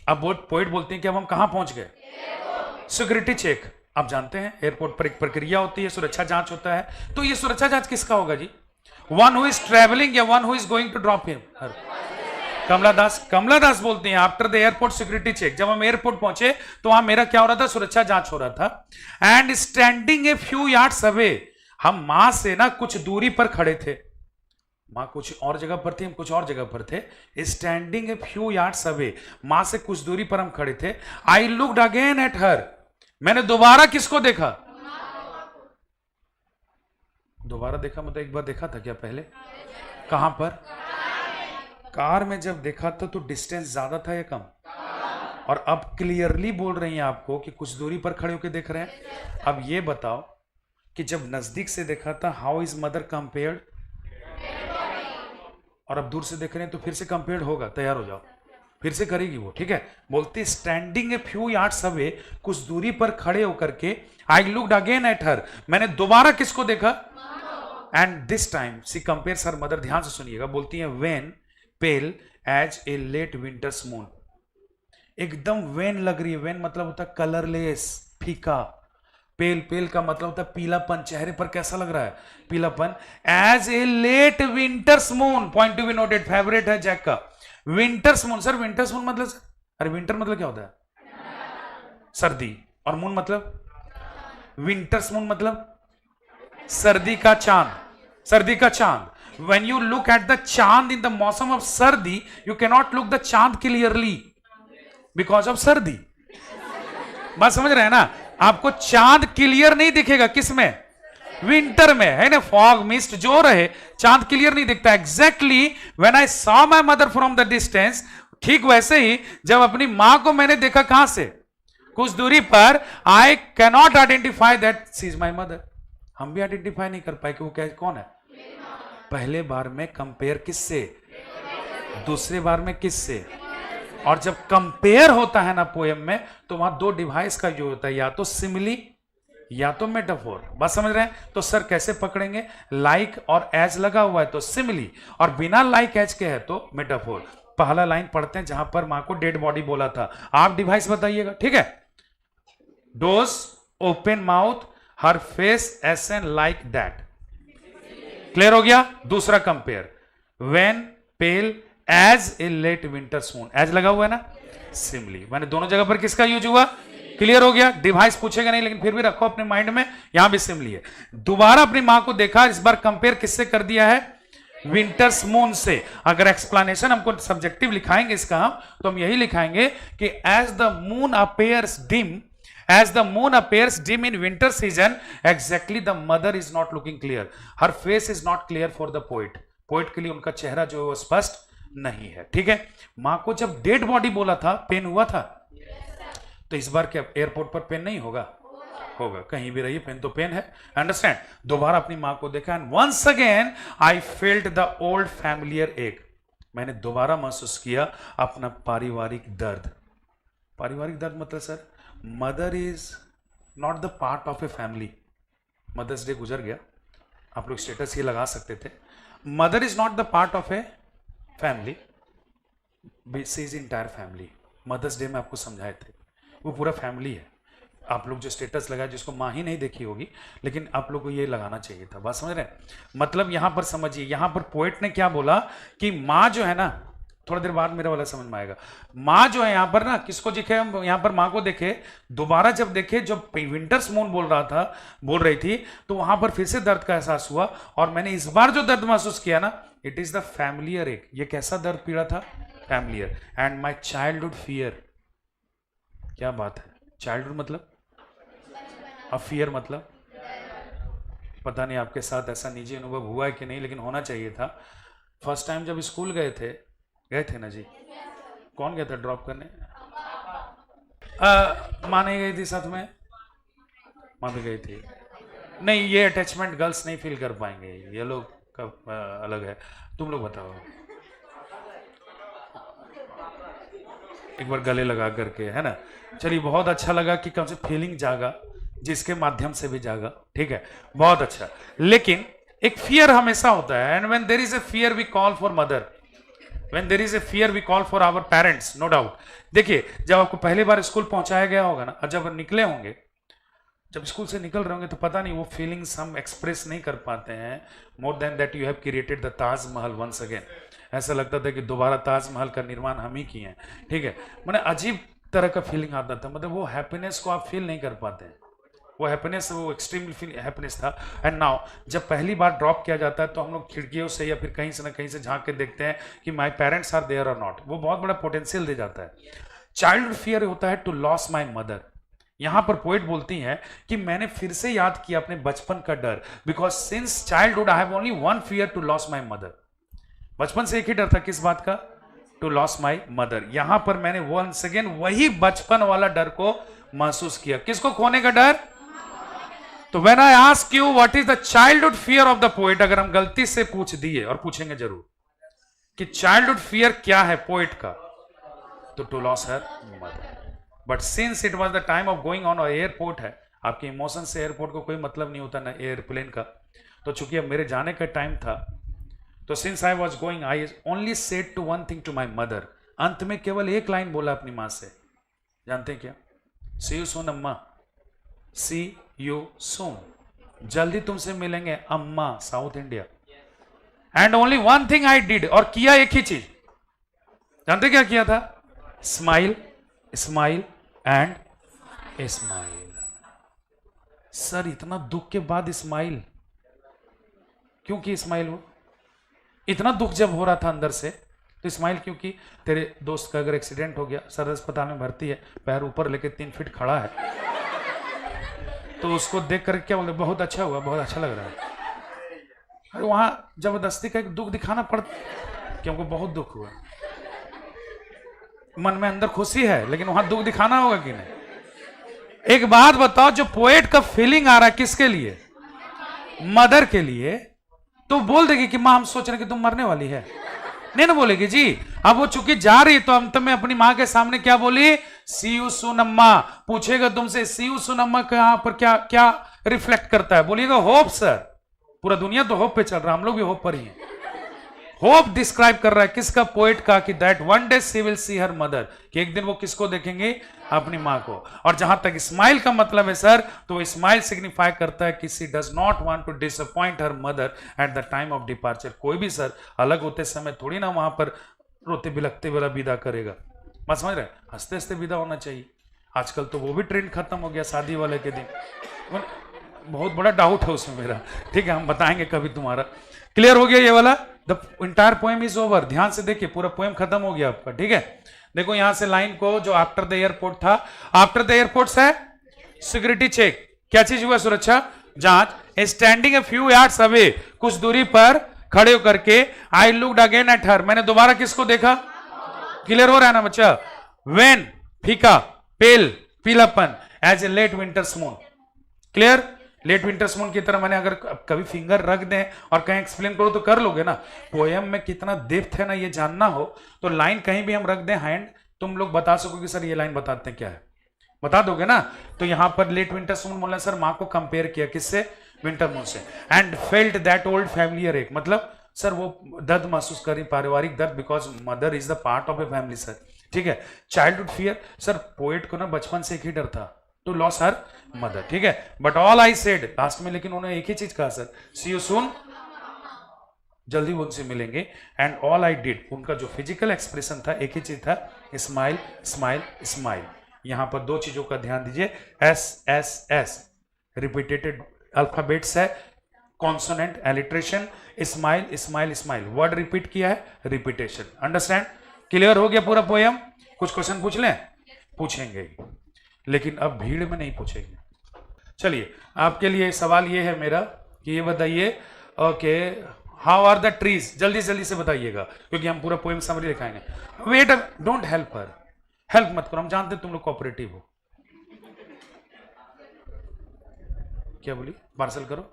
अब पोइट बोलते हैं कि अब हम कहां पहुंच गए? Security check. आप जानते हैं एयरपोर्ट पर एक प्रक्रिया होती है, सुरक्षा जांच होता है। तो ये सुरक्षा जांच किसका होगा जी? वन हु इज ट्रेवलिंग या one who is going to drop him? Kamala Das बोलते हैं after the airport security check. जब हम एयरपोर्ट पहुंचे तो वहां मेरा क्या हो रहा था? सुरक्षा जांच हो रहा था। And standing a few yards away, हम मां से ना कुछ दूरी पर खड़े थे। मां कुछ और जगह पर थी, हम कुछ और जगह पर थे। Standing a few yards away, मां से कुछ दूरी पर हम खड़े थे। आई लुक्ड अगेन एट हर, मैंने दोबारा किसको देखा? दोबारा देखा मतलब एक बार देखा था क्या पहले? कहां पर? कार में जब देखा था तो डिस्टेंस ज्यादा था या कम? और अब क्लियरली बोल रही हैं आपको कि कुछ दूरी पर खड़े होकर देख रहे हैं। अब ये बताओ कि जब नजदीक से देखा था, हाउ इज मदर कंपेयर्ड? और अब दूर से देख रहे हैं तो फिर से कंपेयर्ड होगा। तैयार हो जाओ, फिर से करेगी वो, ठीक है? बोलते standing a few yards away, कुछ दूरी पर खड़े होकर के, I looked again at her, मैंने दोबारा किसको देखा? And this time she compares her mother. ध्यान से सुनिएगा, बोलती है wan pale as a late winter's moon, एकदम वेन लग रही है। वेन मतलब होता है कलरलेस, फीका। पेल, पेल का मतलब होता है पीलापन, चेहरे पर कैसा लग रहा है? पीलापन। As a late winter's moon, point to be noted, favourite है जैक का। Winter's moon, sir winter's moon मतलब सर, अरे विंटर मतलब क्या होता है? सर्दी। और मून मतलब? विंटर्स मून मतलब सर्दी का चांद, सर्दी का चांद। When you look at the चांद in the मौसम of सर्दी, you cannot look the चांद clearly because of सर्दी। बात समझ रहे हैं ना? आपको चांद क्लियर नहीं दिखेगा, किसमें? विंटर में, है ना? फॉग मिस्ट जो रहे, चांद क्लियर नहीं दिखता। Exactly when I saw my mother from the distance, ठीक वैसे ही जब अपनी मां को मैंने देखा कहां से? कुछ दूरी पर, I can not identify that she is my mother. हम भी आइडेंटिफाई नहीं कर पाए कि वो क्या, कौन है। पहले बार में कंपेयर किससे? दूसरे बार में किससे? और जब कंपेयर होता है ना पोएम में, तो वहां दो डिवाइस का यूज होता है, या तो सिमिली या तो मेटाफोर। बात समझ रहे हैं? तो सर कैसे पकड़ेंगे? लाइक और एज लगा हुआ है तो सिमिली, और बिना लाइक एज के है तो मेटाफोर। पहला लाइन पढ़ते हैं जहां पर मां को डेड बॉडी बोला था। आप डिवाइस बताइएगा, ठीक है? Doze open mouth, her face ashen like that. Clear हो गया? दूसरा compare, wan pale as a late winter moon, as लगा हुआ है ना, सिमली। मैंने दोनों जगह पर किसका यूज हुआ? क्लियर हो गया? डिवाइस पूछेगा नहीं, लेकिन फिर भी रखो अपने माइंड में, यहां भी सिमली है। दोबारा अपनी मां को देखा, इस बार कंपेयर किससे कर दिया है? विंटर्स मून से। अगर एक्सप्लेनेशन हमको सब्जेक्टिव लिखाएंगे इसका हम, तो हम यही लिखाएंगे कि as the moon appears dim, as the moon appears dim in winter season, exactly the mother is not looking clear, her face is not clear for the poet, poet के लिए उनका चेहरा जो है वो स्पष्ट नहीं है, ठीक है? मां को जब डेड बॉडी बोला था, पेन हुआ था? तो इस बार क्या एयरपोर्ट पर पेन नहीं होगा? होगा। कहीं भी रहिए, पेन तो पेन है, अंडरस्टैंड? दोबारा अपनी मां को देखा, and once again I felt the old familiar ache, मैंने दोबारा महसूस किया अपना पारिवारिक दर्द। पारिवारिक दर्द मतलब sir, mother is not the part of a family. Mother's day गुजर गया, आप लोग स्टेटस ये लगा सकते थे, mother is not the part of a family, she is entire family. Mother's day में आपको समझाए थे, वो पूरा फैमिली है। आप लोग जो स्टेटस लगाए, जिसको माँ ही नहीं देखी होगी, लेकिन आप लोग को ये लगाना चाहिए था। बात समझ रहे हैं? मतलब यहां पर समझिए, यहां पर पोएट ने क्या बोला कि माँ जो है ना, थोड़ा देर बाद मेरा वाला समझ में आएगा। माँ जो है यहां पर ना, किसको दिखे? हम यहां पर माँ को देखे, दोबारा जब देखे, जब विंटर्स मून बोल रहा था, बोल रही थी, तो वहां पर फिर से दर्द का एहसास हुआ। और मैंने इस बार जो दर्द महसूस किया ना, इट इज द फैमिलियर एक। ये कैसा दर्द पीड़ा था? Familiar. And my childhood fear. क्या बात है? चाइल्डहुड मतलब, अब फियर मतलब, पता नहीं आपके साथ ऐसा निजी अनुभव हुआ है कि नहीं, लेकिन होना चाहिए था। फर्स्ट टाइम जब स्कूल गए थे ना जी, कौन गया था ड्रॉप करने? माँ नहीं गई थी साथ में? माँ भी गई थी। नहीं, ये अटैचमेंट गर्ल्स नहीं फील कर पाएंगे, ये लोग का अलग है। तुम लोग बताओ, एक बार गले लगा करके, है ना? चलिए, बहुत अच्छा लगा कि कम से फीलिंग जागा। जिसके माध्यम से भी जागा, ठीक है, बहुत अच्छा। लेकिन एक फियर हमेशा होता है, and when there is a fear we call for mother, when there is a fear we call for our parents, no doubt. देखिए जब आपको पहली बार स्कूल पहुंचाया गया होगा ना, और जब निकले होंगे, जब स्कूल से निकल रहे होंगे, तो पता नहीं वो फीलिंग्स हम एक्सप्रेस नहीं कर पाते हैं। More than that you have created the Taj Mahal once again. ऐसा लगता था कि दोबारा ताजमहल का निर्माण हम ही किए हैं, ठीक है। मैंने अजीब तरह का फीलिंग आता था, मतलब वो हैप्पीनेस को आप फील नहीं कर पाते हैं, वो हैप्पीनेस, वो एक्सट्रीम हैप्पीनेस था। एंड नाउ जब पहली बार ड्रॉप किया जाता है तो हम लोग खिड़कियों से या फिर कहीं से ना कहीं से झांक के देखते हैं कि माई पेरेंट्स आर देयर और नॉट। वो बहुत बड़ा पोटेंशियल दे जाता है। चाइल्ड फियर होता है टू लॉस माई मदर। यहां पर पोएट बोलती हैं कि मैंने फिर से याद किया अपने बचपन का डर, because since childhood I have only one fear to loss my mother. बचपन से एक ही डर था, किस बात का? To loss my mother. यहां पर मैंने वंस अगेन वही बचपन वाला डर को महसूस किया। किसको खोने का डर? तो when I ask you what is the childhood fear of the poet, अगर हम गलती से पूछ दिए, और पूछेंगे जरूर, कि चाइल्डहुड फियर क्या है पोएट का, तो to loss her mother. But since it was the time of going on airport है, आपके इमोशन से एयरपोर्ट को कोई मतलब नहीं होता ना एयरप्लेन का, तो चूंकि अब मेरे जाने का टाइम था, तो since I was going I only said to one thing to my mother. अंत में केवल एक लाइन बोला अपनी मां से, जानते हैं क्या? सी you soon Amma, see you सून, जल्दी तुमसे मिलेंगे अम्मा, south India. And only one thing I did, और किया एक ही चीज, जानते क्या किया था? Smile, smile and smile. Sir इतना दुख के बाद स्माइल क्यों की? स्माइल वो इतना दुख जब हो रहा था अंदर से, तो स्माइल क्योंकि तेरे दोस्त का अगर एक्सीडेंट हो गया, सर अस्पताल में भर्ती है, पैर ऊपर लेके 3 फीट खड़ा है, तो उसको देख कर क्या बोलते? बहुत अच्छा हुआ, बहुत अच्छा लग रहा है। अरे वहां जबरदस्ती का एक दुख दिखाना पड़ता, क्योंकि बहुत दुख हुआ, मन में अंदर खुशी है, लेकिन वहां दुख दिखाना होगा कि नहीं? एक बात बताओ, जो पोएट का फीलिंग आ रहा है किसके लिए? मदर के लिए। तो बोल देगी कि मां हम सोच रहे कि तुम मरने वाली है, नहीं ना बोलेगी जी। अब वो चूंकि जा रही, तो अंत में अपनी मां के सामने क्या बोली? सी यू सून अम्मा। पूछेगा तुमसे सी यू सून अम्मा का यहाँ पर क्या क्या रिफ्लेक्ट करता है? बोलिएगा होप सर। पूरा दुनिया तो होप पे चल रहा है, हम लोग भी होप पर ही हैं। होप डिस्क्राइब कर रहा है किसका? पोएट का, कि that one day she will see her mother, कि एक दिन वो किसको देखेंगे? अपनी मां को। और जहां तक स्माइल का मतलब है सर, तो स्माइल सिग्निफाई करता है कि she does not want to disappoint her mother at the time of departure. कोई भी सर अलग होते समय थोड़ी ना वहां पर रोते बिलखते वाला विदा करेगा, बात समझ रहे? हंसते हंसते विदा होना चाहिए। आजकल तो वो भी ट्रेंड खत्म हो गया, शादी वाले के दिन। बहुत बड़ा डाउट है उसमें मेरा, ठीक है, हम बताएंगे कभी तुम्हारा। क्लियर हो गया ये वाला? The entire poem is over. ध्यान से देखिए, पूरा पोएम खत्म हो गया आपका, ठीक है। देखो यहां से लाइन को, जो आफ्टर द एयरपोर्ट था, आफ्टर द एयरपोर्ट है सिक्योरिटी चेक। क्या चीज हुआ? सुरक्षा जांच। Standing a few yards away, कुछ दूरी पर खड़े होकर के, I looked again at her, मैंने दोबारा किसको देखा? क्लियर हो रहा है ना बच्चा? वेन, फीका, पेल, पीलापन, as a late winter's moon. Clear? Late winter's moon की तरह मैंने अगर कभी फिंगर रख दें और कहीं एक्सप्लेन करो तो कर लोगे ना। पोएम में कितना डेप्थ है ना, ये जानना हो तो लाइन कहीं भी हम रख दें हैंड, तुम लोग बता सकोगे सर ये लाइन बताते हैं क्या है, बता दोगे ना। तो यहां पर लेट विंटर्स मून बोला सर, मां को कंपेयर किया किससे? विंटर मून से। And felt that old familiar एक, मतलब सर वो दर्द महसूस करी, पारिवारिक दर्द, because mother is the part of a family sir, ठीक है। चाइल्डहुड फियर सर, पोएट को ना बचपन से एक ही डर था, टू लॉस हर मदर, ठीक है। But all I said, last में लेकिन उन्होंने एक ही चीज कहा सर, सी यू सून, जल्दी उनसे मिलेंगे। एंड ऑल आई डिड, उनका जो फिजिकल एक्सप्रेशन था एक ही चीज था, स्माइल स्माइल स्माइल। यहां पर दो चीजों का ध्यान दीजिए, S S S repeated alphabets है, consonant, alliteration, smile smile smile, word repeat किया है, रिपीटेशन। अंडरस्टैंड? क्लियर हो गया पूरा पोएम? कुछ क्वेश्चन पूछ लें? पूछेंगे, लेकिन अब भीड़ में नहीं पूछेंगे। चलिए, आपके लिए सवाल ये है मेरा कि ये बताइए, okay, how are the trees? जल्दी जल्दी से बताइएगा, क्योंकि हम पूरा पोएम समरी लिखाएंगे। Wait, don't help her, help मत करो, हम जानते हैं तुम लोग कोऑपरेटिव हो। क्या बोली? पार्सल करो।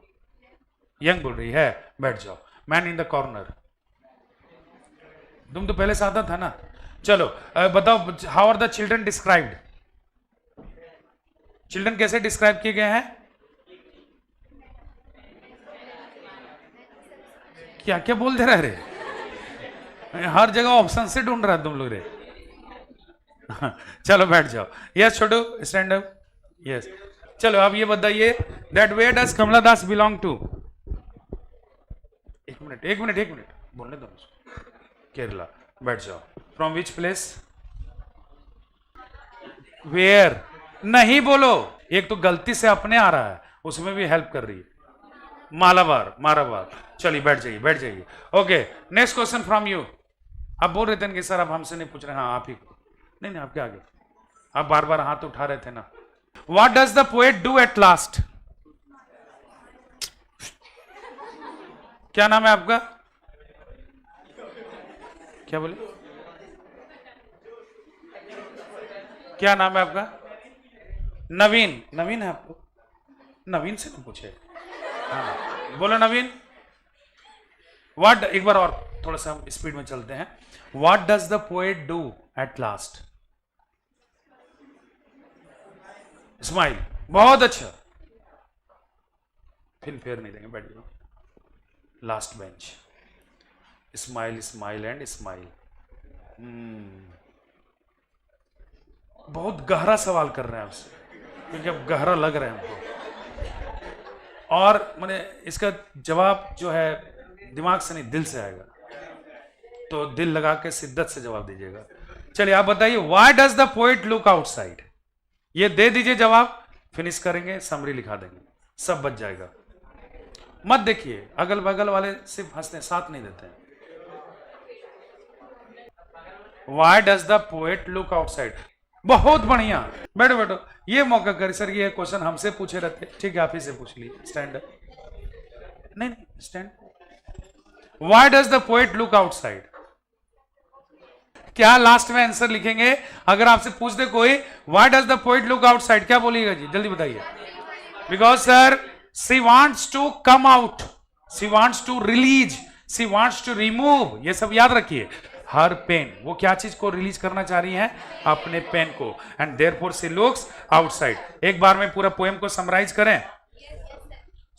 यंग बोल रही है, बैठ जाओ। मैन इन द कॉर्नर, तुम तो पहले सादा था ना। चलो बताओ, how are the children described? Children कैसे डिस्क्राइब किए गए हैं? क्या क्या बोल दे रहे रे? हर जगह ऑप्शन से ढूंढ रहा है तुम लोग रे। चलो बैठ जाओ। Yes Chhotu, stand up. Yes, चलो अब ये बताइए, that where does Kamala Das belong to? एक मिनट बोलने दो मुझे। केरला, बैठ जाओ। From which place? वेयर नहीं बोलो, एक तो गलती से अपने आ रहा है, उसमें भी हेल्प कर रही है। मालाबार। चलिए बैठ जाइए। Okay, next question from you. आप बोल रहे थे कि सर आप हमसे नहीं पूछ रहे। हाँ आप ही को, नहीं आपके आगे। आप बार बार हाथ उठा रहे थे ना। What does the poet do at last? क्या नाम है आपका? क्या बोले? क्या नाम है आपका? नवीन है आपको? नवीन से नहीं पूछे? हाँ बोलो नवीन। व्हाट, एक बार और थोड़ा सा हम स्पीड में चलते हैं। What does the poet do at last? Smile. बहुत अच्छा, फिर नहीं देंगे, बैठ जाओ। Last bench. Smile and smile. बहुत गहरा सवाल कर रहे हैं आपसे, क्योंकि अब गहरा लग रहा है हमको, और मैंने इसका जवाब जो है दिमाग से नहीं दिल से आएगा, तो दिल लगा के शिद्दत से जवाब दीजिएगा। चलिए आप बताइए, why does the poet look outside? ये दे दीजिए जवाब, फिनिश करेंगे, समरी लिखा देंगे, सब बच जाएगा। मत देखिए, अगल बगल वाले सिर्फ हंसते, साथ नहीं देते हैं। Why does the poet look outside? बहुत बढ़िया, बैठो। ये मौका कर सर, ये क्वेश्चन हमसे पूछे रहते, ठीक है आप ही से पूछ लीजिए। स्टैंड नहीं stand. Why does the poet look outside? क्या लास्ट में आंसर लिखेंगे? अगर आपसे पूछ दे कोई, why does the poet look outside, क्या बोलिएगा जी? जल्दी बताइए। Because sir she wants to come out, she wants to release, she wants to remove. ये सब याद रखिए। हर पेन, वो क्या चीज को रिलीज करना चाह रही हैं? अपने पेन को। And therefore she looks outside. एक बार में पूरा पोएम को समराइज करें,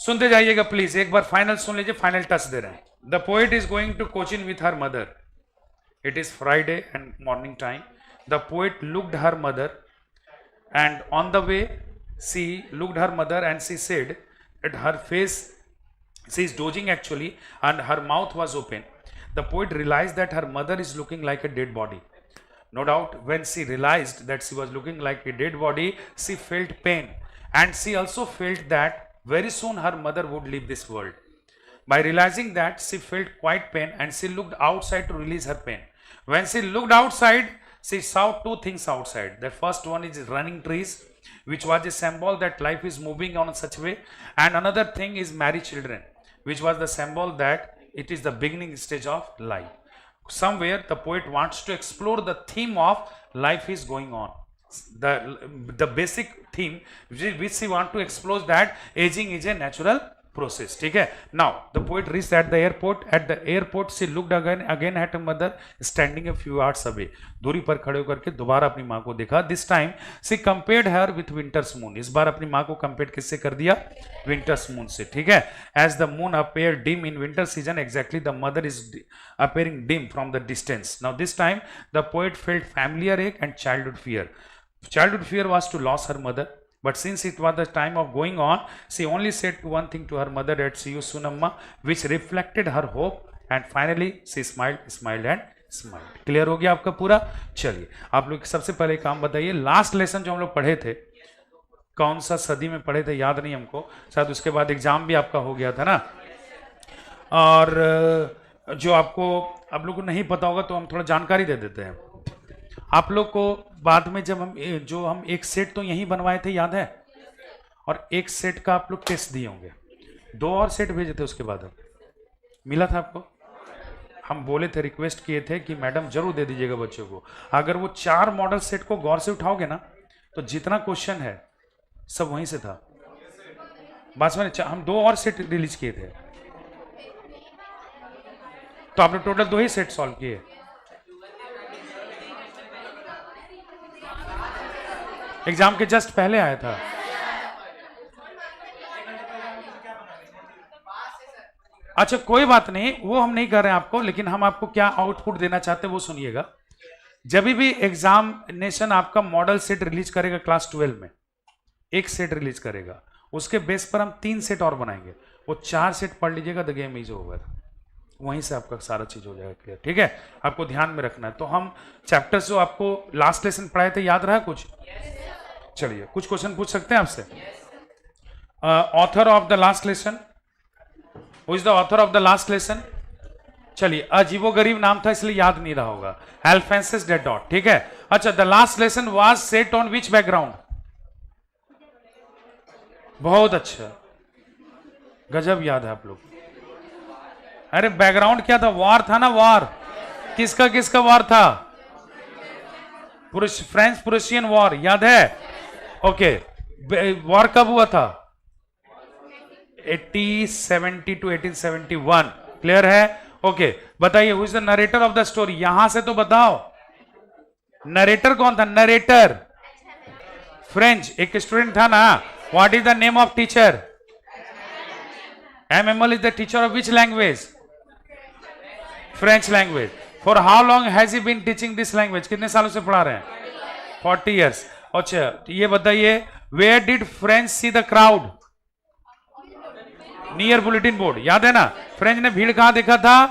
सुनते जाइएगा प्लीज। एक बार फाइनल सुन लीजिए, फाइनल टच दे रहे हैं। The poet is going to Cochin with her mother. It is Friday and morning time. The poet looked her mother, and on the way she looked her mother and she said that her face, she is dozing actually, and her mouth was open. The poet realized that her mother is looking like a dead body. No doubt when she realized that she was looking like a dead body, she felt pain, and she also felt that very soon her mother would leave this world. By realizing that, she felt quite pain and she looked outside to release her pain. When she looked outside, she saw two things outside. The first one is running trees, which was a symbol that life is moving on such way, and another thing is married children, which was the symbol that it is the beginning stage of life. Somewhere the poet wants to explore the theme of life is going on. The basic theme which she want to explore, that aging is a natural process. ठीक है। Now the poet reached at the airport. At the airport she looked again at her mother standing a few yards away. दूरी पर खड़े होकर के दोबारा अपनी माँ को देखा। This time she compared her with winter's moon. इस बार अपनी माँ को कंपेयर किससे कर दिया? Winter's moon से। ठीक है। As the moon appeared dim in winter season, exactly the mother is appearing dim from the distance. Now this time the poet felt familiar ache and childhood fear. Childhood fear was to lose her mother. But since it was the time of going on, she only said one thing to her mother, that see you soon amma, which reflected her hope, and finally she smiled and smiled. Clear हो गया आपका पूरा? चलिए आप लोग सबसे पहले काम बताइए, लास्ट लेसन जो हम लोग पढ़े थे, कौन सा सदी में पढ़े थे याद नहीं हमको, शायद उसके बाद एग्जाम भी आपका हो गया था ना। और जो आपको आप लोग को नहीं पता होगा तो हम थोड़ा जानकारी दे देते हैं आप लोग को। बाद में जब हम एक सेट तो यहीं बनवाए थे, याद है, और एक सेट का आप लोग टेस्ट दिए होंगे, 2 और सेट भेजे थे उसके बाद मिला था आपको। हम बोले थे, रिक्वेस्ट किए थे कि मैडम जरूर दे दीजिएगा बच्चों को। अगर वो 4 मॉडल सेट को गौर से उठाओगे ना, तो जितना क्वेश्चन है सब वहीं से था। बस मैंने हम 2 और सेट रिलीज किए थे, तो आपने टोटल 2 ही सेट सॉल्व किए। एग्जाम के जस्ट पहले आया था। अच्छा कोई बात नहीं, वो हम नहीं कर रहे हैं आपको, लेकिन हम आपको क्या आउटपुट देना चाहते हैं वो सुनिएगा। जब भी एग्जामिनेशन आपका मॉडल सेट रिलीज करेगा क्लास 12 में, एक सेट रिलीज करेगा, उसके बेस पर हम 3 सेट और बनाएंगे, वो 4 सेट पढ़ लीजिएगा, द गेम इज ओवर। वहीं से आपका सारा चीज हो जाएगा क्लियर, ठीक है? आपको ध्यान में रखना है। तो हम चैप्टर्स जो आपको लास्ट लेसन पढ़ाए थे याद रहा कुछ? चलिए कुछ क्वेश्चन पूछ सकते हैं आपसे। Author of the last lesson, who is the author of the last lesson? चलिए, अजीबो गरीब नाम था इसलिए याद नहीं रहा होगा, अल्फेंसिस डे डॉट, ठीक है? अच्छा, the last lesson was set on which background? बहुत अच्छा, गजब याद है आप लोग। अरे बैकग्राउंड क्या था? वॉर था ना, वॉर। किसका किसका वॉर था? फ्रेंच प्रुशियन वॉर, याद है? ओके, वॉर कब हुआ था? 1870 टू 1871, क्लियर है? ओके, बताइए who is the narrator of the story? यहां से तो बताओ, नरेटर कौन था? नरेटर फ्रेंच, एक स्टूडेंट था ना। What is the name of teacher? M Hamel is the teacher of which language? French language. For how long has he been teaching this language? कितने सालों से पढ़ा रहे हैं? 40 ईयर्स। अच्छा, ये बताइए, where did French see the crowd? Near bulletin board, याद है ना? फ्रेंच ने भीड़ कहां देखा था?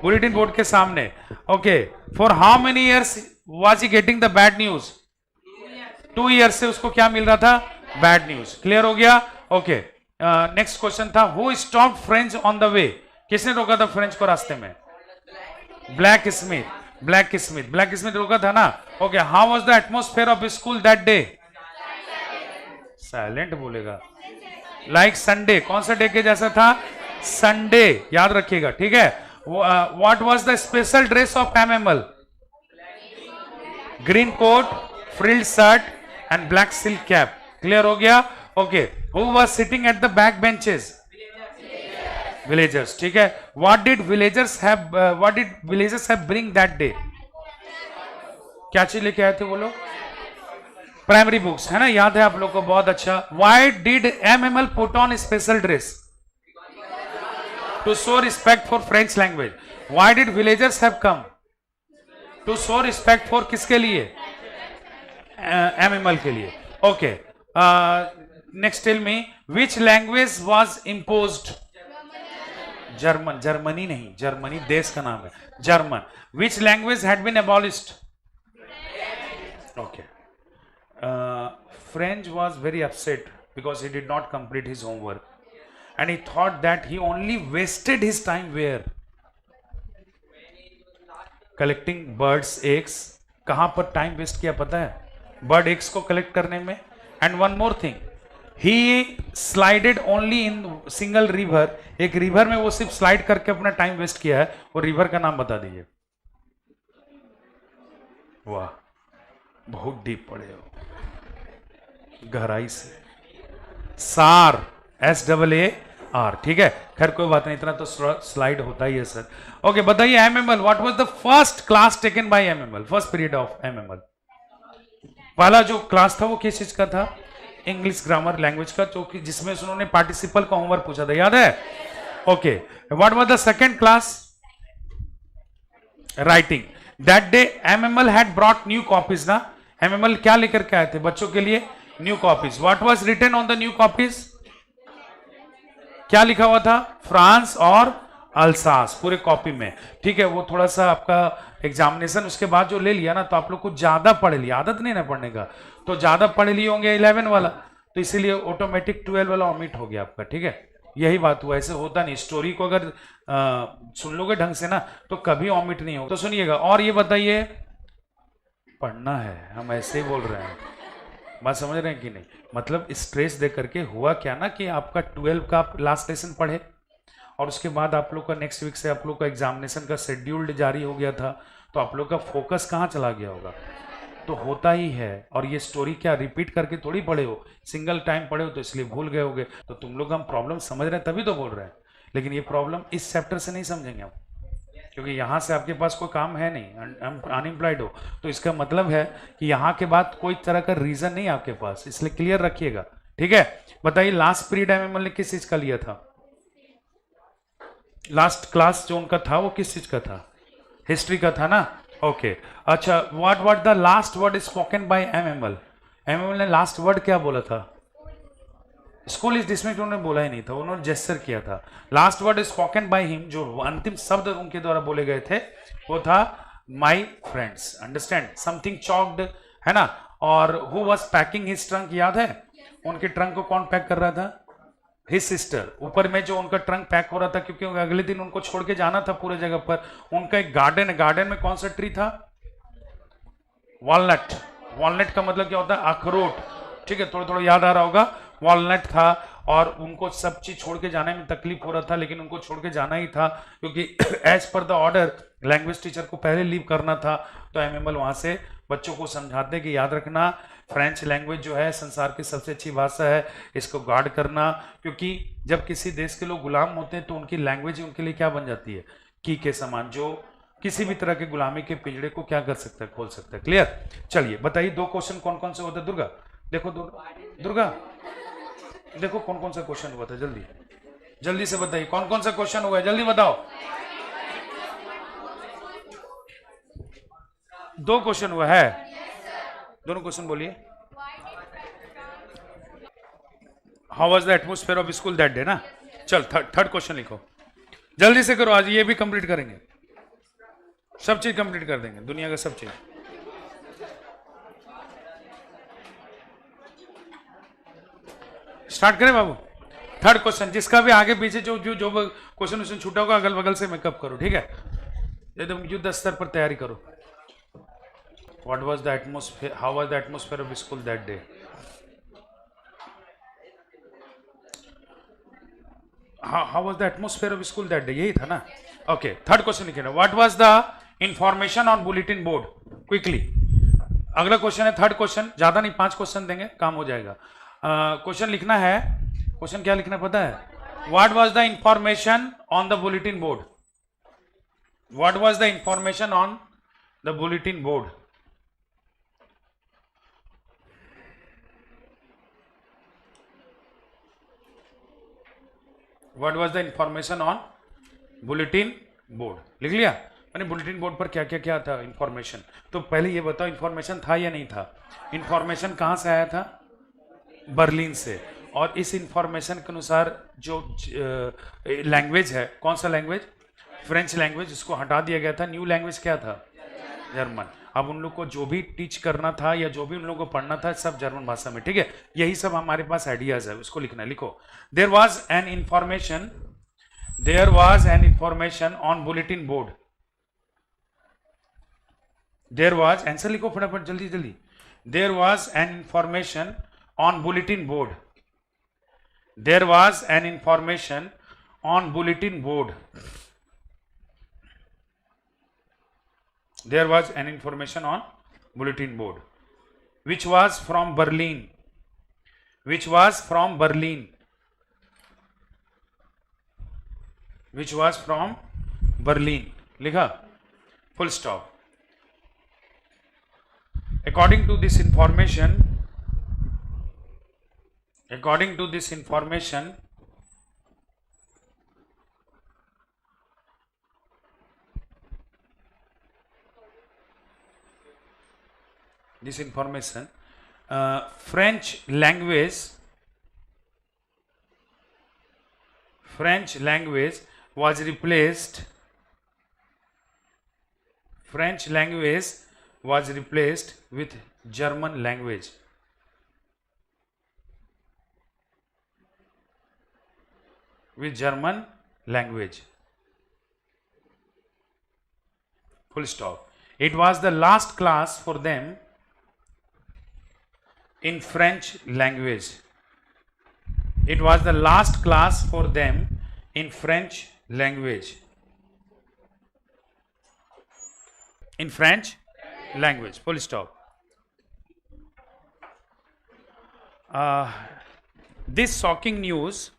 बुलेटिन बोर्ड के सामने। Okay, for how many years was he getting the bad news? 2 years से उसको क्या मिल रहा था? Bad news. क्लियर हो गया? ओके, नेक्स्ट क्वेश्चन था, who stopped French on the way? किसने रोका था फ्रेंच को रास्ते में? Black Smith. Black Smith, black Smith रोका था ना? Okay, how was the atmosphere of school that day? Silent बोलेगा। लाइक संडे, कौन सा डे के जैसा था? संडे, याद रखिएगा, ठीक है? What was the special dress of M Hamel? Green coat, frilled shirt and black silk cap. Clear हो गया? Okay, who was sitting at the back benches? Villagers, ठीक है? What did villagers have bring that day? क्या चीज लेके आए थे वो लोग? प्राइमरी बुक्स, है ना? याद है आप लोग को, बहुत अच्छा। Why did M Hamel put on special dress? To show respect for French language. Why did villagers have come? To show respect for किसके लिए? एमएमएल के लिए। Okay, next tell me, which language was imposed? German. Germany नहीं, Germany देश का नाम है, German. Which language had been abolished? Okay, French was very upset because he did not complete his homework and he thought that he only wasted his time where? Collecting birds eggs। कहां पर time waste किया पता है? Bird eggs को collect करने में। And one more thing, he slided only in single river. एक river में वो सिर्फ स्लाइड करके अपना टाइम वेस्ट किया है। वो रिवर का नाम बता दीजिए। वाह, बहुत डीप पड़े हो, गहराई से। सार, SAAR, ठीक है? खैर कोई बात नहीं, इतना तो स्लाइड होता ही है सर। ओके, बताइए MML, what was the first class taken by MML? First period of MML, पहला जो क्लास था वो किस चीज का था? इंग्लिश ग्रामर लैंग्वेज का, जो कि जिसमें उन्होंने पार्टिसिपल का होमवर्क पूछा था, याद है? Okay, what was the second class? Writing. That day MML had brought new copies ना? एमएमएल क्या लेकर के आए थे बच्चों के लिए? New copies. What was written on the new copies? क्या लिखा हुआ था? फ्रांस और अल्सास, पूरे कॉपी में, ठीक है? वो थोड़ा सा आपका एग्जामिनेशन उसके बाद जो ले लिया ना, तो आप लोग कुछ ज्यादा पढ़ लिया, आदत नहीं ना पढ़ने का, तो ज्यादा पढ़ लिए होंगे 11 वाला, तो इसीलिए ऑटोमेटिक 12 वाला ऑमिट हो गया आपका, ठीक है? यही बात हुआ, ऐसे होता नहीं। स्टोरी को अगर सुन लोगे ढंग से ना, तो कभी ऑमिट नहीं होगा। तो सुनिएगा, और ये बताइए, पढ़ना है, हम ऐसे ही बोल रहे हैं, बात समझ रहे हैं कि नहीं? मतलब स्ट्रेस दे करके हुआ क्या ना कि आपका 12 का लास्ट लेसन पढ़े और उसके बाद आप लोग का नेक्स्ट वीक से आप लोग का एग्जामिनेशन का शेड्यूल जारी हो गया था, तो आप लोग का फोकस कहाँ चला गया होगा? तो होता ही है। और ये स्टोरी क्या रिपीट करके थोड़ी पढ़े हो, सिंगल टाइम पढ़े हो, तो इसलिए भूल गए होगे। तो तुम लोग हम प्रॉब्लम समझ रहे हैं तभी तो बोल रहे हैं, लेकिन ये प्रॉब्लम इस चैप्टर से नहीं समझेंगे हम, क्योंकि यहाँ से आपके पास कोई काम है नहीं, अनएम्प्लॉयड हो, तो इसका मतलब है कि यहाँ के बाद कोई तरह का रीजन नहीं आपके पास, इसलिए क्लियर रखिएगा, ठीक है? बताइए लास्ट पीरियड एमएमएल ने किस चीज का लिया था? लास्ट क्लास जो उनका था वो किस चीज का था? हिस्ट्री का था ना? ओके अच्छा, what the last word spoken by MML? MML ने लास्ट वर्ड क्या बोला था? स्कूल इज डिसमिस्ड उन्होंने बोला ही नहीं था, उन्होंने जेस्चर किया था। Last word spoken by him, जो अंतिम शब्द उनके द्वारा बोले गए थे वो था my friends. Understand? Something choked, है ना? और who was packing his trunk, याद है? उनके ट्रंक को कौन पैक कर रहा था? His sister. ऊपर में जो उनका ट्रंक पैक हो रहा था क्योंकि अगले दिन उनको छोड़ के जाना था पूरे जगह पर। उनका एक गार्डन है, गार्डन में कौन सा ट्री था? वॉलनट। वॉलनट का मतलब क्या होता है? अखरोट। ठीक है, थोड़ा थोड़ा याद आ रहा होगा। वॉलनट था और उनको सब चीज छोड़ के जाने में तकलीफ हो रहा था, लेकिन उनको छोड़ के जाना ही था क्योंकि as per the order language teacher को पहले लीव करना था। तो एमएमएल वहां से बच्चों को समझाते कि याद रखना फ्रेंच लैंग्वेज जो है संसार की सबसे अच्छी भाषा है, इसको गार्ड करना। क्योंकि जब किसी देश के लोग गुलाम होते हैं तो उनकी लैंग्वेज उनके लिए क्या बन जाती है? की के समान, जो किसी भी तरह के गुलामी के पिंजड़े को क्या कर सकता है? खोल सकता है। क्लियर? चलिए बताइए, दो क्वेश्चन कौन कौन से होते हैं? दुर्गा देखो, दुर्गा देखो कौन कौन सा क्वेश्चन हुआ था, जल्दी जल्दी से बताइए कौन कौन सा क्वेश्चन हुआ है, जल्दी बताओ। दो क्वेश्चन हुआ है, दोनों क्वेश्चन बोलिए। How was the atmosphere of school that day ना? चल थर्ड क्वेश्चन लिखो, जल्दी से करो, आज ये भी कंप्लीट करेंगे, सब चीज कंप्लीट कर देंगे, दुनिया का सब चीज। स्टार्ट करें बाबू? थर्ड क्वेश्चन, जिसका भी आगे पीछे जो जो जो क्वेश्चन छूटा होगा अगल बगल से मेकअप करो, ठीक है? एकदम युद्ध स्तर पर तैयारी करो। What was the atmosphere, how was the atmosphere of school that day? How was the atmosphere of school that day, यही था ना? ओके, थर्ड क्वेश्चन लिखे ना, what was the information on bulletin board? Quickly अगला question है third question, ज्यादा नहीं 5 question देंगे, काम हो जाएगा। क्वेश्चन लिखना है, क्वेश्चन क्या लिखना पता है? What was the information on the bulletin board? What was the information on the bulletin board? What was the information on bulletin board? लिख लिया मैंने? बुलेटिन बोर्ड पर क्या क्या क्या था इंफॉर्मेशन? तो पहले ये बताओ इंफॉर्मेशन था या नहीं था? इंफॉर्मेशन कहां से आया था? बर्लिन से। और इस इंफॉर्मेशन के अनुसार जो लैंग्वेज है, कौन सा लैंग्वेज? फ्रेंच लैंग्वेज, उसको हटा दिया गया था। न्यू लैंग्वेज क्या था? जर्मन। अब उन लोग को जो भी टीच करना था या जो भी उन लोगों को पढ़ना था सब जर्मन भाषा में, ठीक है? यही सब हमारे पास आइडियाज है, उसको लिखना है। लिखो, there was an information, there was an information on bulletin board. There was, answer लिखो फटाफट, जल्दी जल्दी। There was an information on bulletin board. There was an information on bulletin board. There was an information on bulletin board which was from Berlin, which was from Berlin, which was from Berlin. लिखा? Full stop. According to this information, according to this information, French language was replaced, French language was replaced with German language. With German language. Full stop. It was the last class for them in French language. It was the last class for them in French language. In French language. Full stop. This shocking news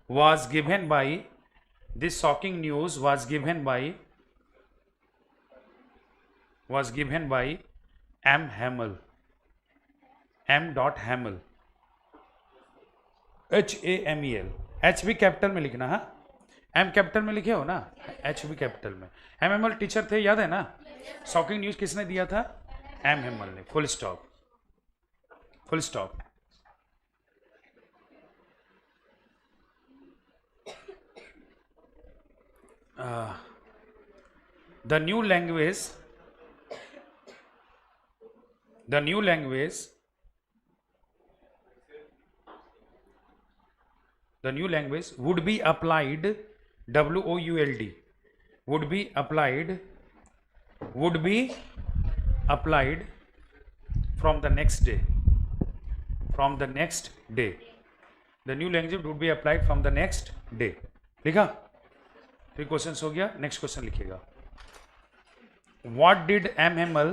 was given by M. Hamel. M. Hamel. HAMEL, H भी capital में लिखना, हाँ, M capital में लिखे हो ना, H भी capital में। MML टीचर थे, याद है ना? शॉकिंग न्यूज किसने दिया था? MML ने। Full stop, full stop. The new language, the new language, the new language would be applied, WOULD, would be applied, would be applied from the next day, from the next day, the new language would be applied from the next day। लिखा? फिर question हो गया। Next question लिखिएगा। What did MML,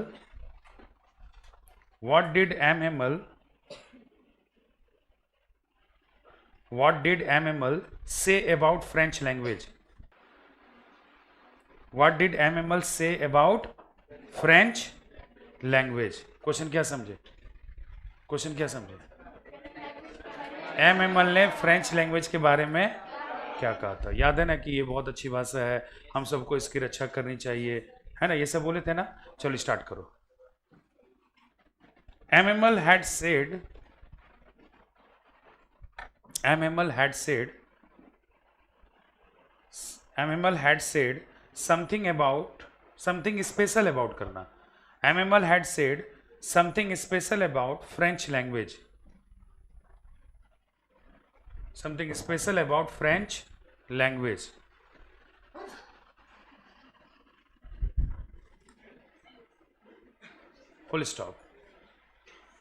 what did MML, what did MML say about French language? What did MML say about French language? Question क्या समझे? Question क्या समझे? MML ने फ्रेंच लैंग्वेज के बारे में क्या कहा था? याद है ना कि ये बहुत अच्छी भाषा है, हम सबको इसकी रक्षा करनी चाहिए, है ना? ये सब बोले थे ना। चलो स्टार्ट करो। MML had said, MML had said, MML had said something about, something special about करना। MML had said something special about French language, something special about French language। Full stop।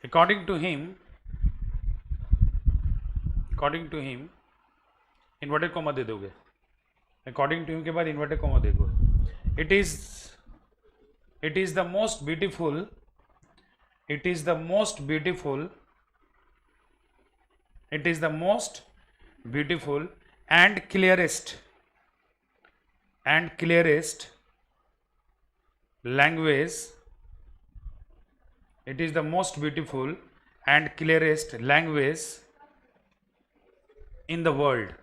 According to him, inverted comma दे दोगे। According to him के बाद inverted comma देखो। It is the most beautiful, it is the most beautiful, it is the most beautiful and clearest language, it is the most beautiful and clearest language in the world,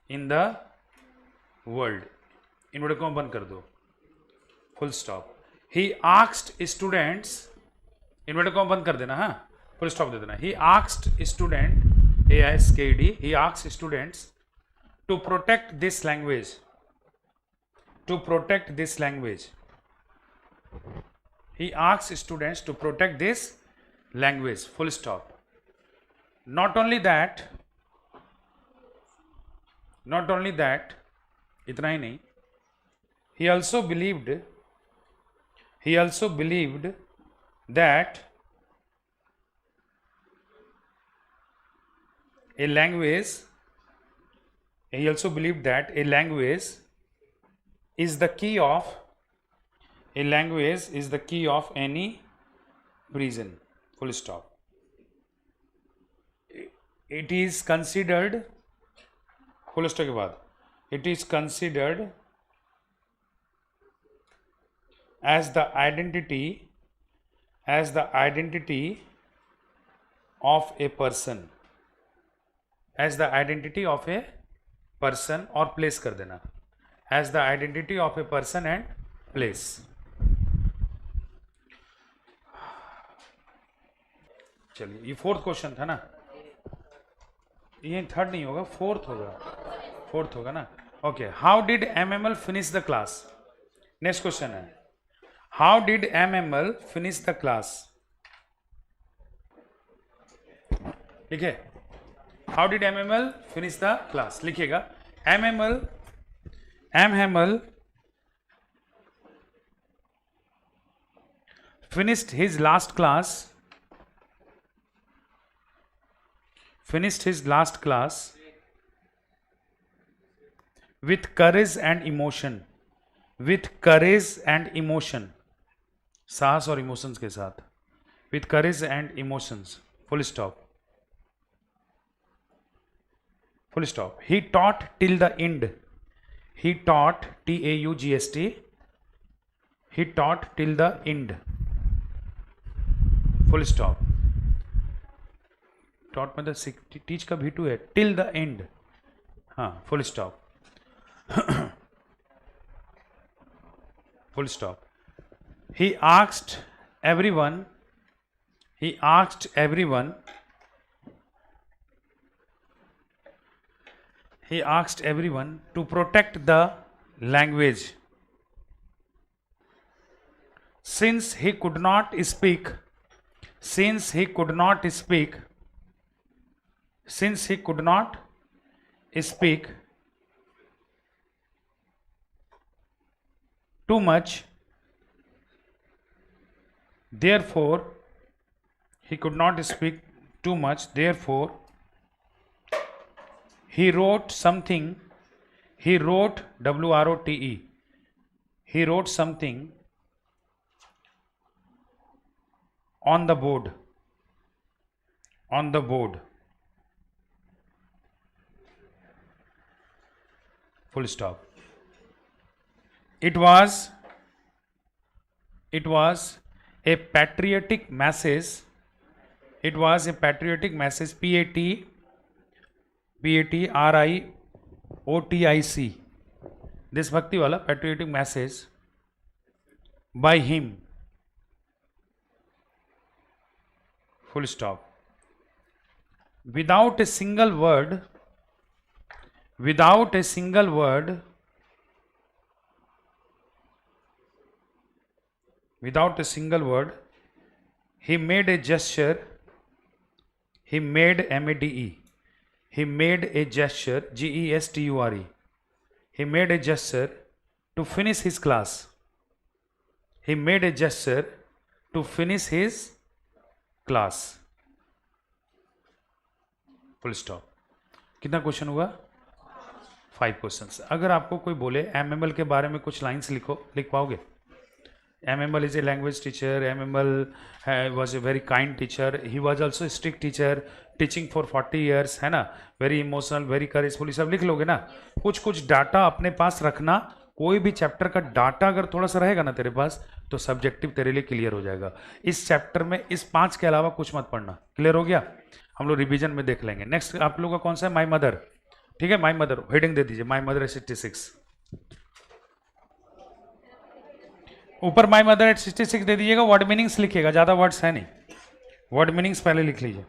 in the world। Inverted comma बंद कर दो। Full stop. he asked students, inverted comma बंद कर देना, हाँ, full stop दे देना। he asked student, ASKD, he asked students to protect this language, to protect this language, he asked students to protect this language। full stop। not only that, इतना ही नहीं, he also believed that a language, he also believed that a language is the key of, a language is the key of any prison। full stop। it is considered, full stop के बाद, it is considered as the identity of a person, as the identity of a person, और place कर देना, as the identity of a person and place। चलिए, ये fourth question था ना, ये थर्ड नहीं होगा, फोर्थ होगा ना। Okay, how did MML finish the class? Next question है, how did MML finish the class? ठीक है, how did MML finish the class? लिखिएगा। MML finished his last class with courage and emotion, साहस और emotions के साथ, with courage and emotions। full stop। he taught till the end, he taught, TAUGST, he taught till the end। full stop। Taught में the teach का V2 है, till the end, हाँ full stop, full stop. He asked everyone to protect the language since he could not speak too much, therefore he wrote something, he wrote something on the board, full stop. It was a patriotic message, PATRIOTIC, देशभक्ति वाला patriotic message by him, full stop. Without a single word, he made a gesture, GESTURE, he made a gesture to finish his class, full stop. कितना question हुआ? 5 questions. अगर आपको कोई बोले MML के बारे में कुछ लाइंस लिख पाओगे? MML is a language teacher. MML was a very kind teacher. He was also a strict teacher, teaching for 40 years, है ना? Very emotional, very courageful. ये सब लिख लोगे ना? कुछ डाटा अपने पास रखना. कोई भी चैप्टर का डाटा अगर थोड़ा सा रहेगा ना तेरे पास, तो सब्जेक्टिव तेरे लिए क्लियर हो जाएगा. इस चैप्टर में इस 5 के अलावा कुछ मत पढ़ना. क्लियर हो गया? हम लोग रिवीजन में देख लेंगे. नेक्स्ट आप लोगों का कौन सा है? My mother. ठीक है, माई मदर हेडिंग दे दीजिए. My mother at 66. ऊपर माई मदर एट 66 दे दीजिएगा. वर्ड मीनिंग्स लिखिएगा, ज्यादा वर्ड्स है नहीं. वर्ड मीनिंग्स पहले लिख लीजिए.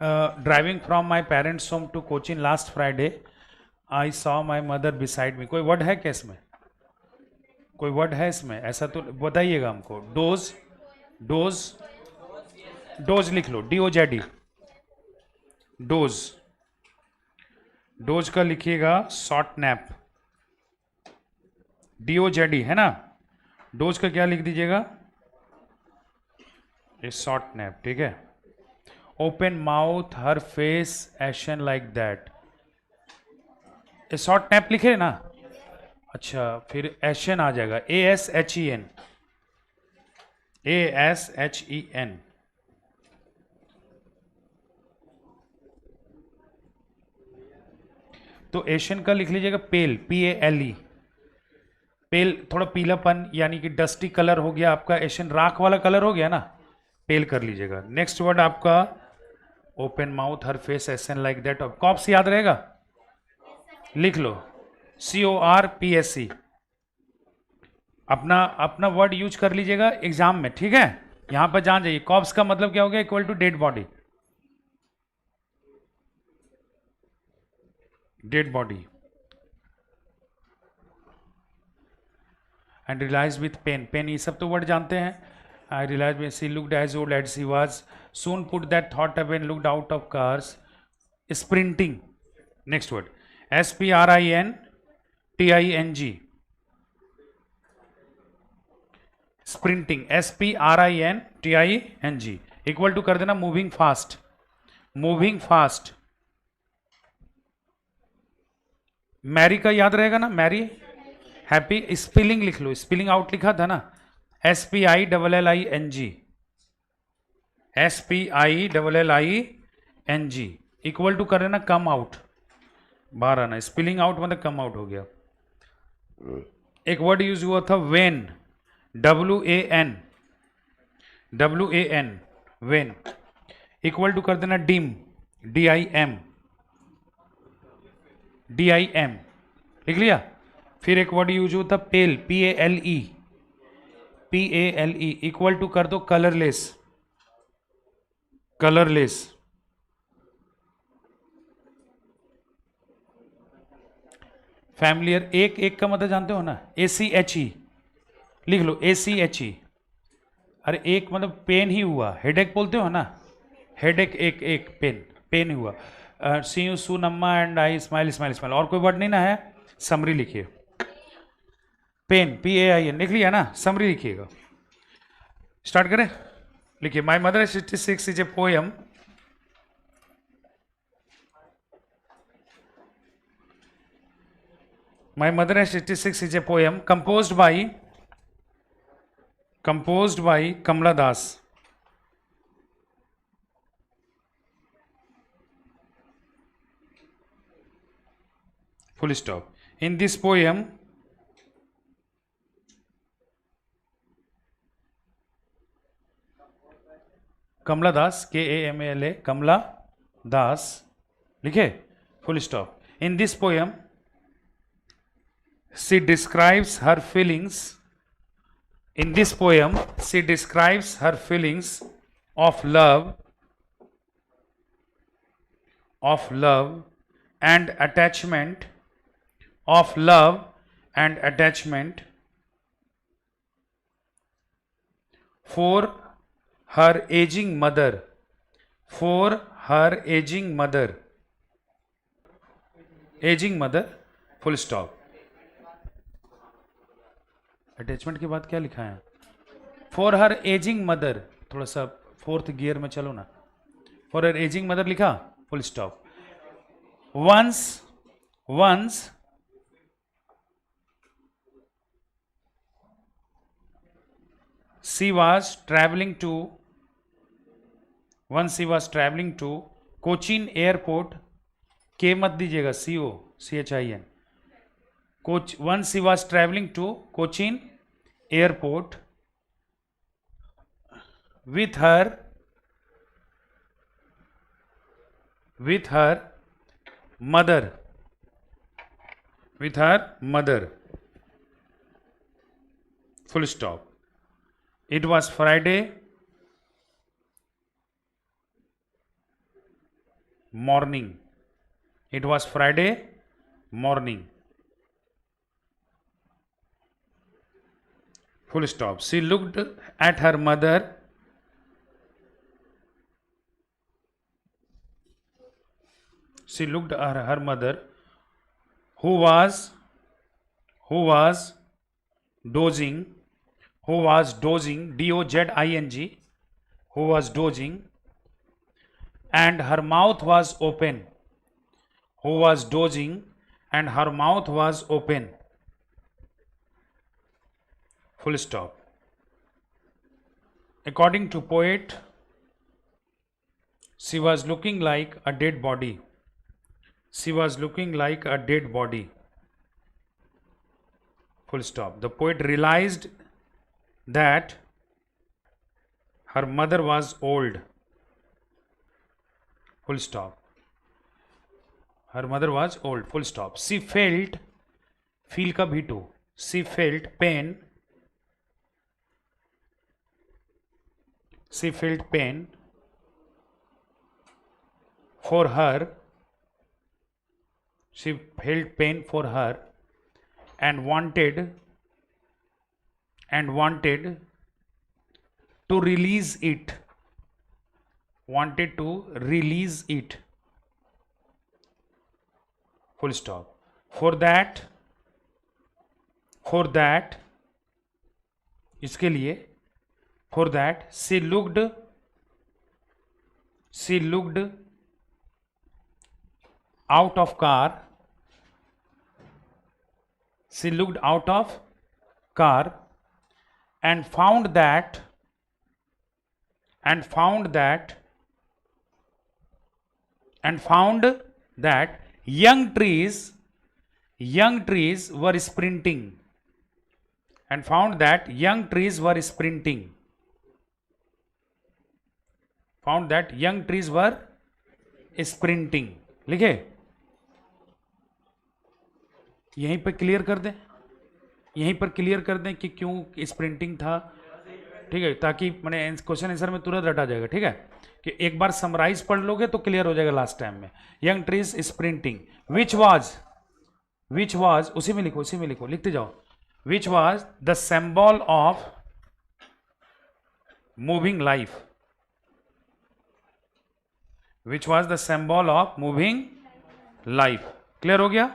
Driving from my parents home to Cochin last Friday I saw my mother beside me. कोई वर्ड है क्या इसमें? कोई वर्ड है इसमें? ऐसा तो बताइएगा हमको. डोज लिख लो. DOZD. डोज का लिखिएगा शॉर्ट नैप. DOZD है ना? डोज का क्या लिख दीजिएगा? ये शॉर्ट नैप. ठीक है. Open mouth her face ashen like that. ये शॉर्ट नैप लिखे ना? अच्छा, फिर एशन आ जाएगा. ASHEN. तो एशियन का लिख लीजिएगा पेल. PALE. पेल थोड़ा पीलापन यानी कि डस्टी कलर हो गया आपका. एशियन राख वाला कलर हो गया ना, पेल कर लीजिएगा. नेक्स्ट वर्ड आपका open mouth her face ashen like that. Corpse याद रहेगा? लिख लो. CORPSE. अपना वर्ड यूज कर लीजिएगा एग्जाम में. ठीक है, यहां पर जान जाइए. कॉप्स का मतलब क्या हो गया? Equal to dead body. And realize with pain. ये सब तो वर्ड जानते हैं. आई रियलाइज में she looked as old as she was. Soon put that thought away and looked out of cars. Sprinting. Next word SPRINTING. Sprinting. SPRINTING. Equal to कर देना moving fast. Mary का याद रहेगा ना? Mary. Happy. Spelling लिख लो. Spelling out लिखा था ना? SPILLING. इक्वल टू कर देना कम आउट. बाहर आना. स्पेलिंग आउट मतलब कम आउट हो गया. एक वर्ड यूज हुआ था wan. WAN. WAN, wan, equal to कर देना डिम, DIM, लिख लिया। फिर एक वर्ड यूज होता पेल, PALE, इक्वल टू कर दो कलरलेस, फैमिलियर, एक का मतलब जानते हो ना, ACHE, लिख लो ACHE। अरे एक मतलब पेन ही हुआ, हेडेक बोलते हो ना, हेडेक, एक पेन हुआ। See you soon Amma and I smile, और कोई वर्ड नहीं ना है, समरी लिखिए। पेन, PAIN लिख लिया ना, समरी लिखिएगा। स्टार्ट करें, लिखिए। My mother 66 is a poem, My mother at 66 is a poem composed by Kamla Das. Full stop. In this poem, Kamla Das, KAMALA, Kamla Das, लिखे, full stop. In this poem, she describes her feelings. In this poem, she describes her feelings of love and attachment, for her aging mother, full stop. Attachment के बाद क्या लिखा है? For her ageing mother, थोड़ा सा fourth gear में चलो ना, फॉर हर एजिंग मदर लिखा, full stop. once she was traveling to Cochin airport, के मत दीजिएगा, COCHIN, once she was traveling to Cochin airport with her mother, full stop. It was Friday morning, full stop. She looked at her mother, who was dozing, DOZING, who was dozing, and her mouth was open, full stop. According to poet, she was looking like a dead body, full stop. The poet realized that her mother was old, full stop. Full stop. She felt, feel का भी to, she felt pain, for her, and wanted to release it, full stop. For that, इसके लिए, for that she looked out of car, and found that young trees were sprinting, found that young trees were sprinting. लिखे, यहीं पर clear कर दें, यहीं पर clear कर दें कि क्यों स्प्रिंटिंग था, ठीक है, ताकि मैंने क्वेश्चन आंसर में तुरंत रटा जाएगा। ठीक है, कि एक बार समराइज पढ़ लोगे तो क्लियर हो जाएगा लास्ट टाइम में। Young trees sprinting, which was, उसी में लिखो, उसी में लिखो, लिखते जाओ। Which was the symbol of moving life, which was the symbol of moving life. Clear हो गया,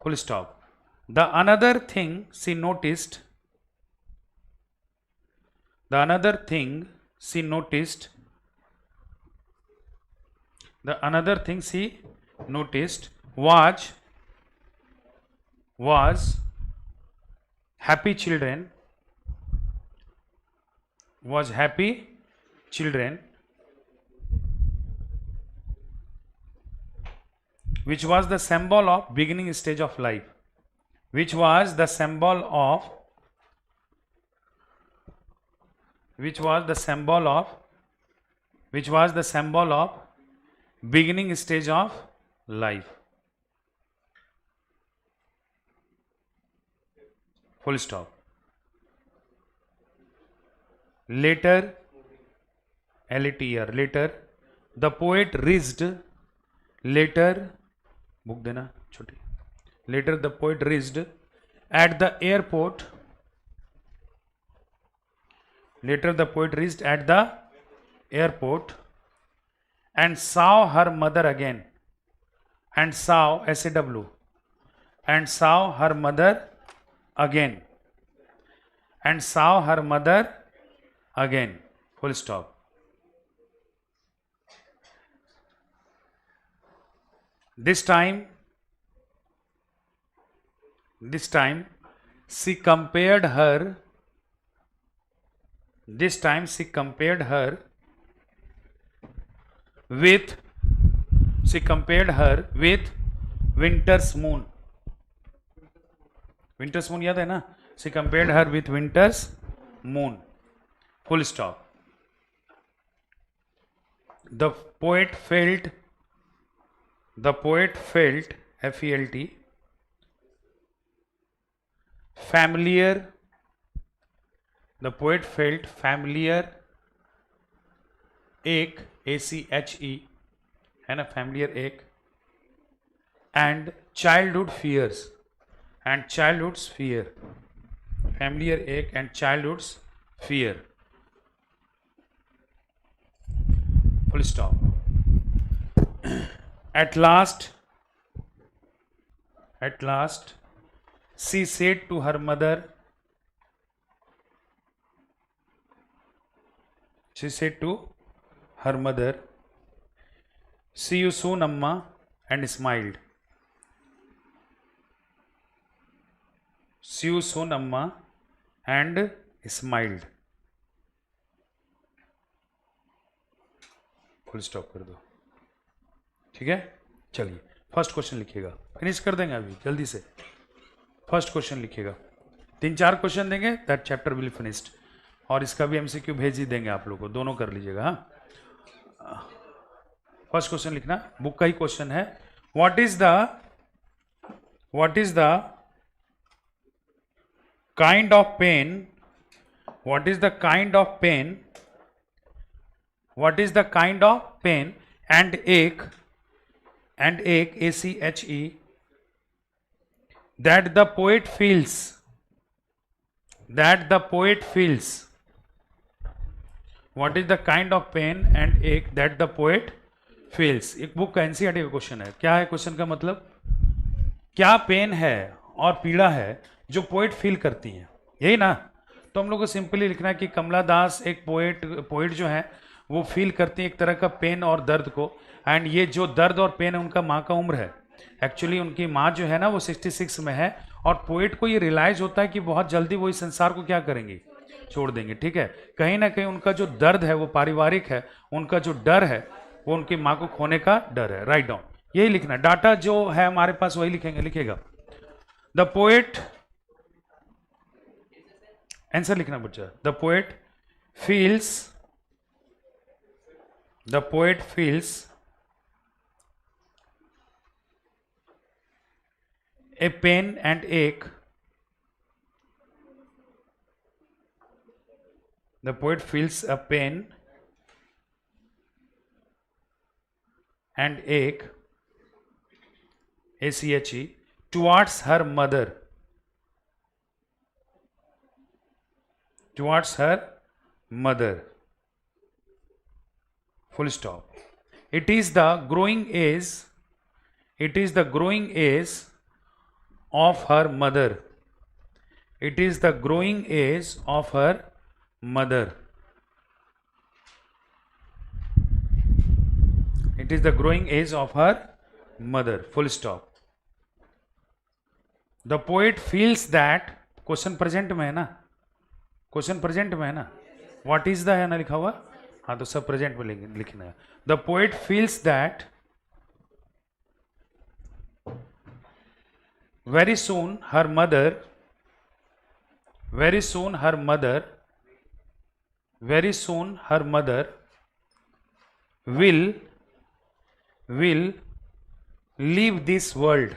full stop. The another thing she noticed, the another thing she noticed, the another thing she noticed was happy children, was happy children, which was the symbol of beginning stage of life, which was the symbol of, which was the symbol of, which was the symbol of beginning stage of life, full stop. Later, later, later the poet reached, later book देना छोटी, later the poet reached at the airport, later the poet reached at the airport and saw her mother again, and saw, SAW, and saw her mother again, and saw her mother again, full stop. This time she compared her, this time she compared her with, she compared her with winter's moon. Winter's moon याद है ना? She compared her with winter's moon. Full stop. The poet felt, FELT, familiar, the poet felt familiar ache, ACHE, है ना, familiar ache, and childhood fears, and childhood's fear, familiar ache and childhood's fear, full stop. At last she said to her mother, she said to her mother, see you soon amma, and smiled. See you soon amma, and smiled. Full stop कर दो, ठीक है। चलिए first question लिखिएगा, finish कर देंगे अभी जल्दी से। फर्स्ट क्वेश्चन लिखिएगा, 3-4 क्वेश्चन देंगे, दैट चैप्टर विल फिनिश्ड, और इसका भी MCQ भेज ही देंगे आप लोगों को, दोनों कर लीजिएगा। हाँ, फर्स्ट क्वेश्चन लिखना, बुक का ही क्वेश्चन है। What is the kind of pain, what is the kind of pain, what is the kind of pain and ache, ACHE, that the poet feels, what is the kind of pain and ache that the poet feels। एक book का NCERT का question है। क्या है question का मतलब? क्या pen है और पीड़ा है जो पोएट फील करती है, यही ना। तो हम लोग को सिंपली लिखना है कि कमला दास एक पोएट जो है वो फील करती है एक तरह का पेन और दर्द को, एंड ये जो दर्द और पेन है उनका माँ का उम्र है। एक्चुअली उनकी माँ जो है ना वो 66 में है, और पोएट को ये रियलाइज होता है कि बहुत जल्दी वो इस संसार को क्या करेंगी, छोड़ देंगे। ठीक है, कहीं ना कहीं उनका जो दर्द है वो पारिवारिक है, उनका जो डर है वो उनकी माँ को खोने का डर है। राइट डाउन, यही लिखना, डाटा जो है हमारे पास वही लिखेंगे, लिखेगा। द पोएट, आंसर लिखना बच्चा, the poet feels The poet feels a pain and ache. The poet feels a pain and ache, ACHE, towards her mother. Towards her mother. Full stop. It is the growing age. It is the growing age of her mother. It is the growing age of her mother. It is the growing age of her mother. Full stop. The poet feels that, question present में है ना, question present में है ना, what is the है ना लिखा हुआ, हाँ तो सब प्रेजेंट में लिखना है. The poet feels that very soon her mother very soon her mother very soon her mother will leave this world.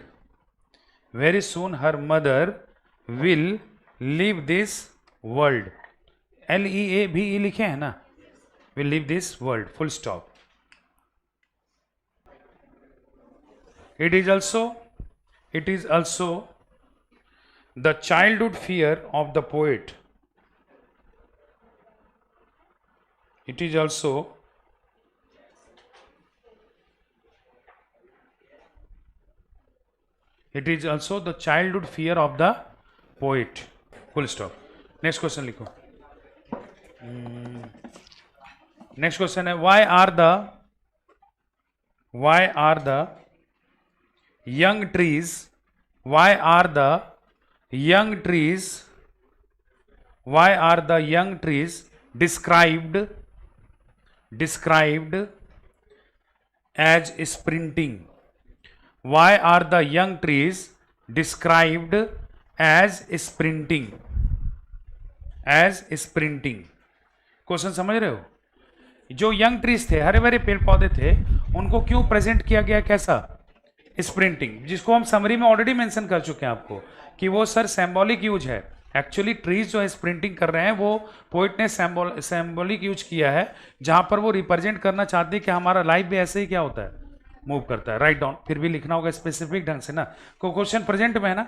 Very soon her mother will leave this world. LEAVE लिखे हैं ना, will leave this world. Full stop. It is also the childhood fear of the poet. It is also the childhood fear of the poet. Full stop. Next question लिखो. Next question है, why are the young trees described as sprinting? Why are the young trees described as sprinting? Question समझ रहे हो? जो young trees थे, हरे भरे पेड़ पौधे थे, उनको क्यों प्रेजेंट किया गया कैसा? स्प्रिंटिंग, जिसको हम समरी में ऑलरेडी मेंशन कर चुके हैं आपको कि वो सर सिंबॉलिक यूज है. एक्चुअली ट्रीज जो है स्प्रिंटिंग कर रहे हैं, वो पोइट ने सिंबॉलिक यूज किया है, जहां पर वो रिप्रेजेंट करना चाहते हैं कि हमारा लाइफ भी ऐसे ही क्या होता है, मूव करता है. राइट डाउन, फिर भी लिखना होगा स्पेसिफिक ढंग से ना. क्वेश्चन प्रेजेंट में है ना,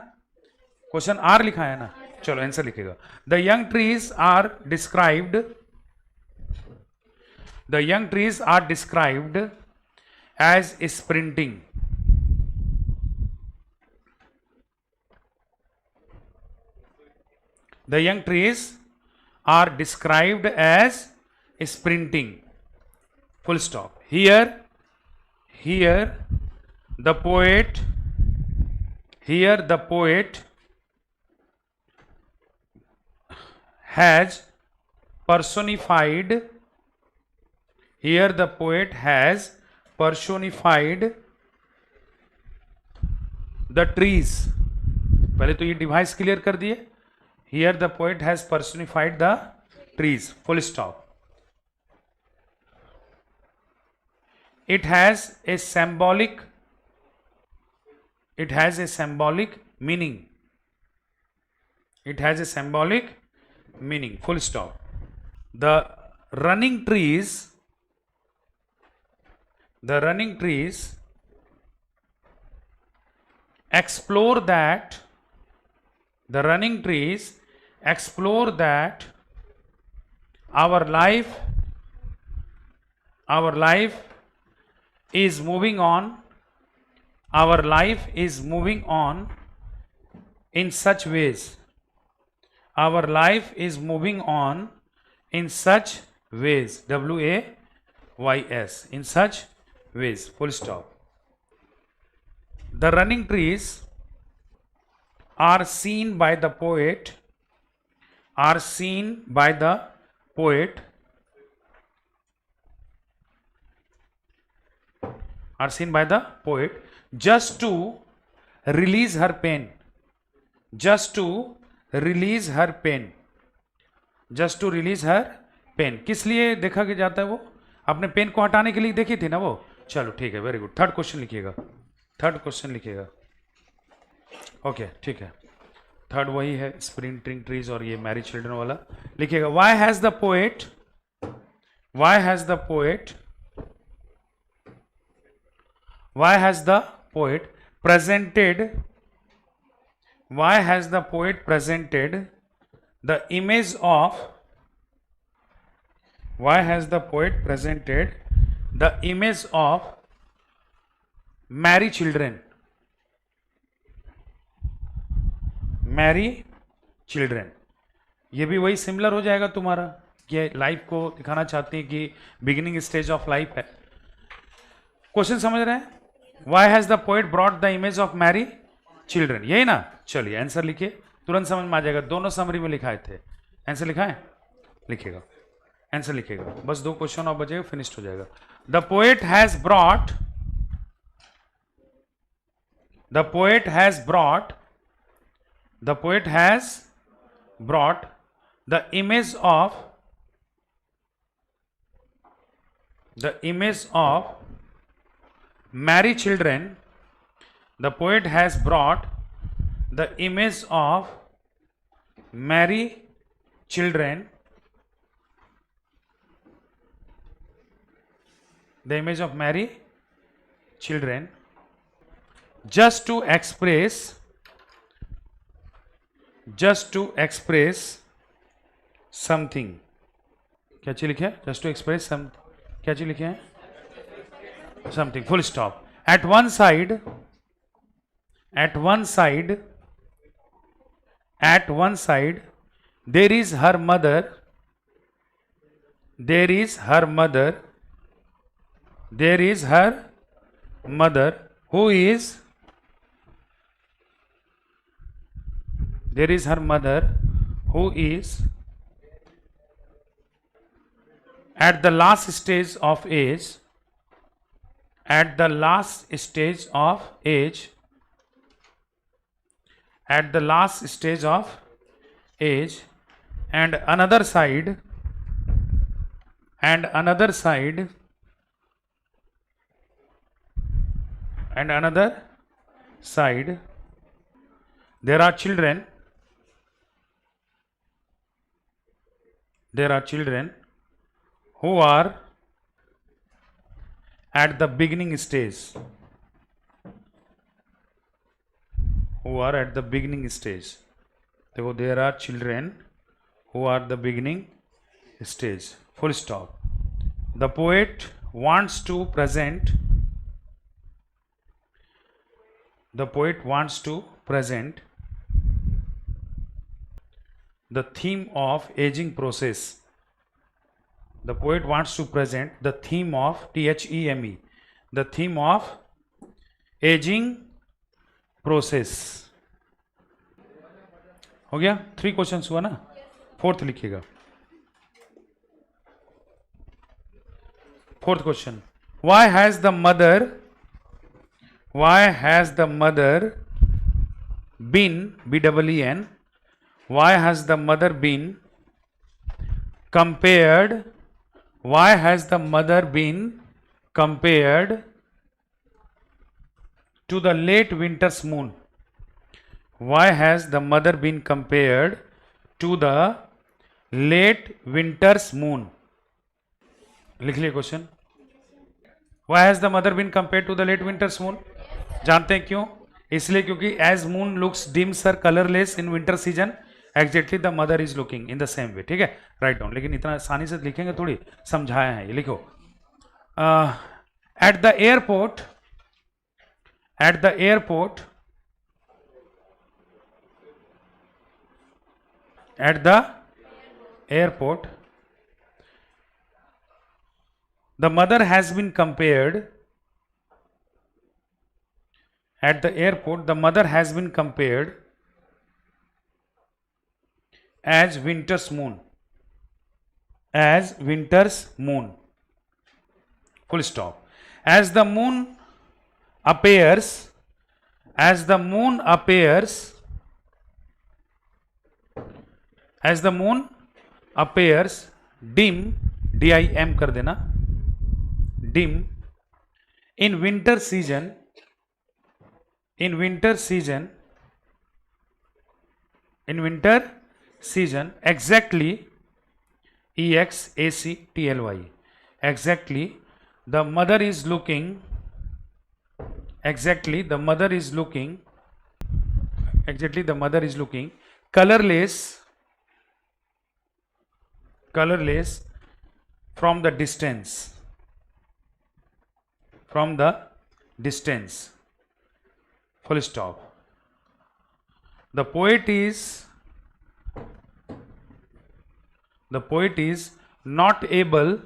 क्वेश्चन आर लिखा है ना, चलो आंसर लिखेगा. The young trees are described as sprinting. The young trees are described as sprinting. Full stop. Here the poet has personified. Here the poet has personified the trees. पहले तो ये device clear कर दिए. Here the poet has personified the trees. Full stop. It has a symbolic meaning. It has a symbolic meaning. Full stop. The running trees explore that our life is moving on. Our life is moving on in such ways. Our life is moving on in such ways. WAYS. In such ways. Full stop. The running trees are seen by the poet. Are seen by the poet. Are seen by the poet just to release her pain. Just to release her pain. Just to release her pain. किस लिए देखा कि जाता है वो? आपने pen को हटाने के लिए देखी थी ना वो, चलो ठीक है, वेरी गुड। थर्ड क्वेश्चन लिखिएगा, थर्ड क्वेश्चन लिखिएगा। ओके ठीक है, थर्ड वही है, स्प्रिंटिंग ट्रीज और ये मैरी चिल्ड्रन वाला लिखिएगा। Why has the poet, why has the poet, why has the poet presented, why has the poet presented the image of, why has the poet presented the image of marry children, marry children। ये भी वही similar हो जाएगा तुम्हारा, ये life को दिखाना चाहते हैं कि बिगिनिंग स्टेज ऑफ लाइफ है। क्वेश्चन समझ रहे हैं? Why has the poet brought the image of marry children, यही ना? चलिए आंसर लिखिए, तुरंत समझ में आ जाएगा। दोनों समरी में लिखाए थे, आंसर लिखा है, लिखिएगा, आंसर लिखिएगा। बस 2 क्वेश्चन और बचेगा, फिनिश्ड हो जाएगा। The poet has brought, the poet has brought, the poet has brought the image of, the image of marry children, the poet has brought the image of marry children, the image of marry children, just to express, just to express something। क्या चीज लिखे हैं? just to express some, क्या चीज लिखे हैं? something, full stop। at one side, at one side, at one side there is her mother, there is her mother, there is her mother who is, there is her mother who is at the last stage of age, at the last stage of age, at the last stage of age, and another side, and another side, and another side there are children, there are children who are at the beginning stage, who are at the beginning stage। देखो, there are children who are the beginning stage, full stop। the poet wants to present, the poet wants to present the theme of aging process, the poet wants to present the theme of THEME, the theme of aging process। हो गया? 3 questions हुआ ना? 4th लिखिएगा। 4th question, why has the mother, why has the mother been, BEEN, why has the mother been compared, why has the mother been compared to the late winter's moon, why has the mother been compared to the late winter's moon। लिख लिया question. why has the mother been compared to the late winter's moon? जानते हैं क्यों? इसलिए क्योंकि as moon looks dim sir colorless in winter season, exactly the mother is looking in the same way. ठीक है, write down. लेकिन इतना आसानी से लिखेंगे थोड़ी, समझाया है ये, लिखो। At the airport, at the airport, at the airport the mother has been compared, at the airport the mother has been compared as winter's moon, as winter's moon, full stop। as the moon appears, as the moon appears, as the moon appears dim, dim कर देना, dim in winter season, in winter season, in winter season, exactly, exactly, exactly the mother is looking, exactly the mother is looking, exactly the mother is looking colorless, colorless from the distance, from the distance, full stop. The poet is, the poet is not able,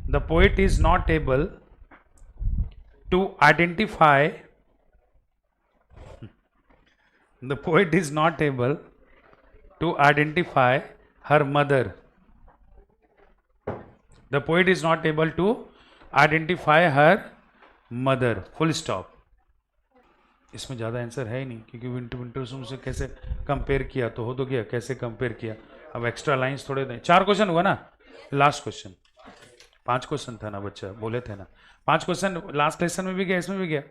the poet is not able to identify, the poet is not able to identify her mother, the poet is not able to identify her mother, full stop. इसमें ज़्यादा answer है ही नहीं, क्योंकि winter winter से कैसे compare किया तो हो तो गया, कैसे कंपेयर किया, अब एक्स्ट्रा लाइंस थोड़े दें। 4 क्वेश्चन हुआ ना, लास्ट क्वेश्चन, 5 क्वेश्चन था ना बच्चा, बोले थे ना 5 क्वेश्चन, लास्ट लेसन में भी गया, इसमें भी गया,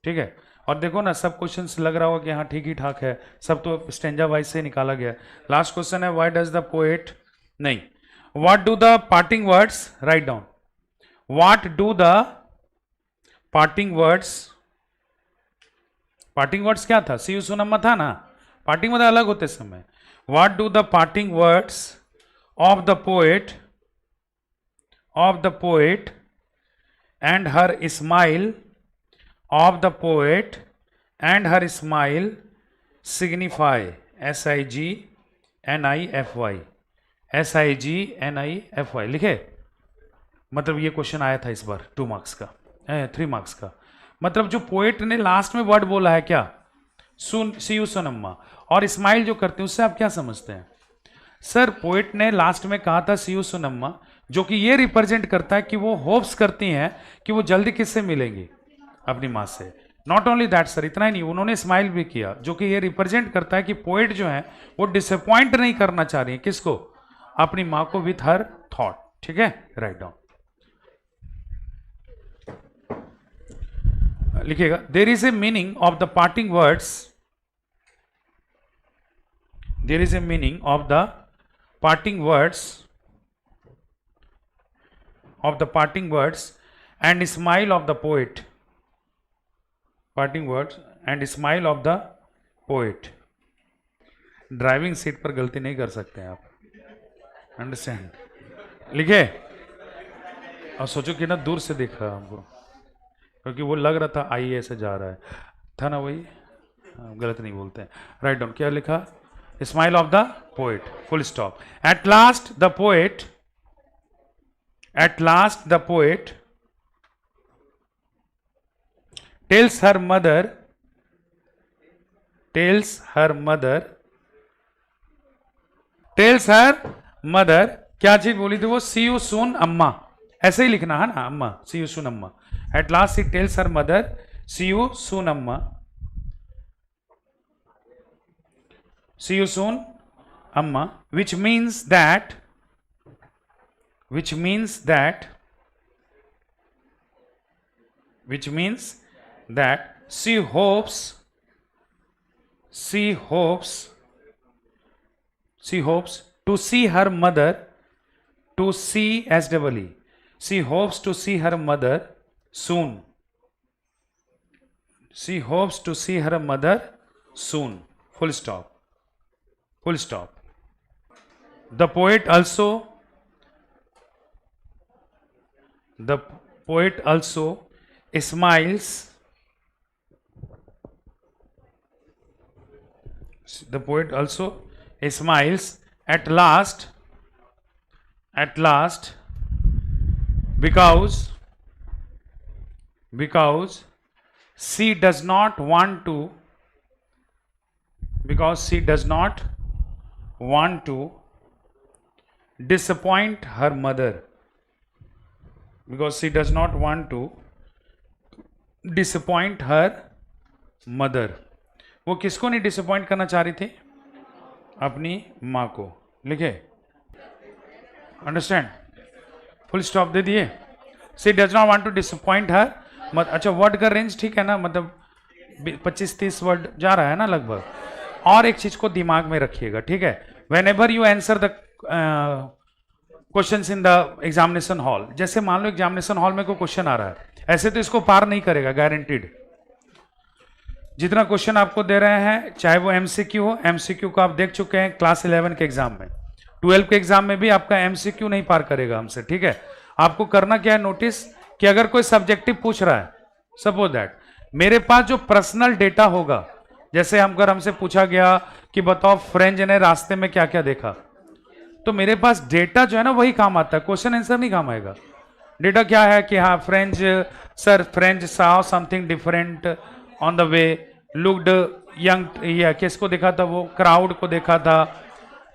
ठीक है। और देखो ना सब क्वेश्चन लग रहा होगा कि हाँ ठीक ही ठाक है, सब तो स्टेंजा वाइज से निकाला गया। लास्ट क्वेश्चन है, व्हाई डज द पोएट, नहीं, what do the parting words, write down, what do the parting words, parting words क्या था, सी यू सुनम्मा था ना, पार्टिंग वर्ड अलग होते समय। What do the parting words of the poet, of the poet and her smile, of the poet and her smile signify, SIGNIFY, SIGNIFY लिखे, मतलब ये क्वेश्चन आया था इस बार 2 मार्क्स का, 3 मार्क्स का। मतलब जो पोएट ने लास्ट में वर्ड बोला है क्या, सुन, सी यू सुनम्मा, और स्माइल जो करते हैं उससे आप क्या समझते हैं? सर पोएट ने लास्ट में कहा था सी यू सुनम्मा, जो कि ये रिप्रेजेंट करता है कि वो होप्स करती हैं कि वो जल्दी किससे मिलेंगी, अपनी माँ से। नॉट ओनली दैट सर, इतना ही नहीं, उन्होंने स्माइल भी किया, जो कि ये रिप्रेजेंट करता है कि पोएट जो है वो डिसअपॉइंट नहीं करना चाह रही है, किसको, अपनी माँ को, विथ हर थॉट, ठीक है, राइट डाउन लिखिएगा। There is a meaning of the parting words, there is a meaning of the parting words, of the parting words and smile of the poet, parting words and smile of the poet. Driving seat पर गलती नहीं कर सकते हैं आप, understand, लिखे। और सोचो कि ना दूर से देख रहा हमको, क्योंकि वो लग रहा था आईए से जा रहा है, था ना, वही गलत नहीं बोलते हैं, राइट डाउन। क्या लिखा, smile of the poet, full stop. At last the poet, at last the poet tells her mother, tells her mother, tells her mother, क्या चीज बोली थी वो, सी यू सून अम्मा, ऐसे ही लिखना है ना, अम्मा, see you soon Amma. At last he tells her mother, see you soon Amma, see you soon अम्मा, which means that, which means that, which means that she hopes, she hopes, she hopes to see her mother, to see SEE, she hopes to see her mother soon, she hopes to see her mother soon, full stop, full stop. The poet also, the poet also smiles, the poet also smiles at last, at last, because, because she does not want to, because she does not want to disappoint her mother, because she does not want to disappoint her mother. वो किसको नहीं disappoint करना चाह रही थी, अपनी माँ को, लिखे, अंडरस्टैंड, फुल स्टॉप दे दिए। She does not want to disappoint her. अच्छा वर्ड का रेंज ठीक है ना, मतलब 25-30 वर्ड जा रहा है ना लगभग। और एक चीज को दिमाग में रखिएगा, ठीक है, when ever you answer the questions in the examination hall, जैसे मान लो एग्जामिनेशन हॉल में कोई क्वेश्चन आ रहा है, ऐसे तो इसको पार नहीं करेगा गारंटीड। जितना क्वेश्चन आपको दे रहे हैं, चाहे वो एमसीक्यू हो, एमसीक्यू को आप देख चुके हैं क्लास 11 के एग्जाम में, 12 के एग्जाम में भी आपका एमसीक्यू नहीं पार करेगा हमसे, ठीक है। आपको करना क्या है, नोटिस कि अगर कोई सब्जेक्टिव पूछ रहा है, सपोज दैट मेरे पास जो पर्सनल डेटा होगा, जैसे अगर हमसे पूछा गया कि बताओ फ्रेंच ने रास्ते में क्या क्या देखा, तो मेरे पास डेटा जो है ना वही काम आता है, क्वेश्चन आंसर नहीं काम आएगा। डेटा क्या है कि हाँ French, sir French Sao something different on the way, looked young, या किसको देखा था, वो क्राउड को देखा था,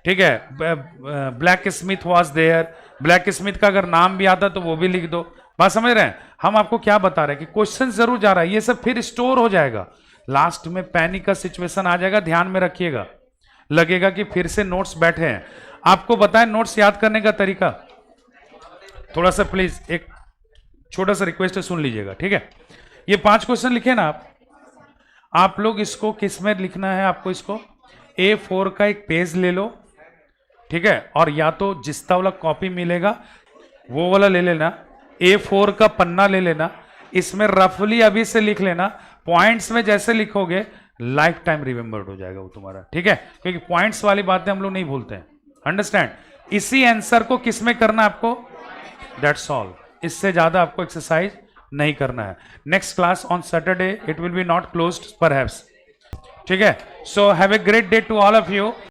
ठीक है। Blacksmith was there, blacksmith का अगर नाम भी आता तो वो भी लिख दो। बात समझ रहे हैं, हम आपको क्या बता रहे हैं कि क्वेश्चन जरूर जा रहा है, ये सब फिर स्टोर हो जाएगा, लास्ट में पैनिक का सिचुएशन आ जाएगा, ध्यान में रखिएगा, लगेगा कि फिर से नोट्स बैठे हैं। आपको बताएं नोट्स याद करने का तरीका, थोड़ा सा प्लीज एक छोटा सा रिक्वेस्ट है, सुन लीजिएगा, ठीक है। ये 5 क्वेश्चन लिखे ना आप लोग इसको किस में लिखना है, आपको इसको A4 का एक पेज ले लो, ठीक है, और या तो जिस्ता वाला कॉपी मिलेगा वो वाला ले लेना, A4 का पन्ना ले लेना, इसमें रफली अभी से लिख लेना, पॉइंट्स में जैसे लिखोगे लाइफ टाइम रिमेंबर्ड हो जाएगा वो तुम्हारा, ठीक है, क्योंकि पॉइंट्स वाली बातें हम लोग नहीं भूलते हैं, अंडरस्टैंड। इसी आंसर को किस में करना आपको, दैट्स ऑल, इससे ज्यादा आपको एक्सरसाइज नहीं करना है। Next class on Saturday, it will be not closed perhaps, ठीक है। So have a great day to all of you.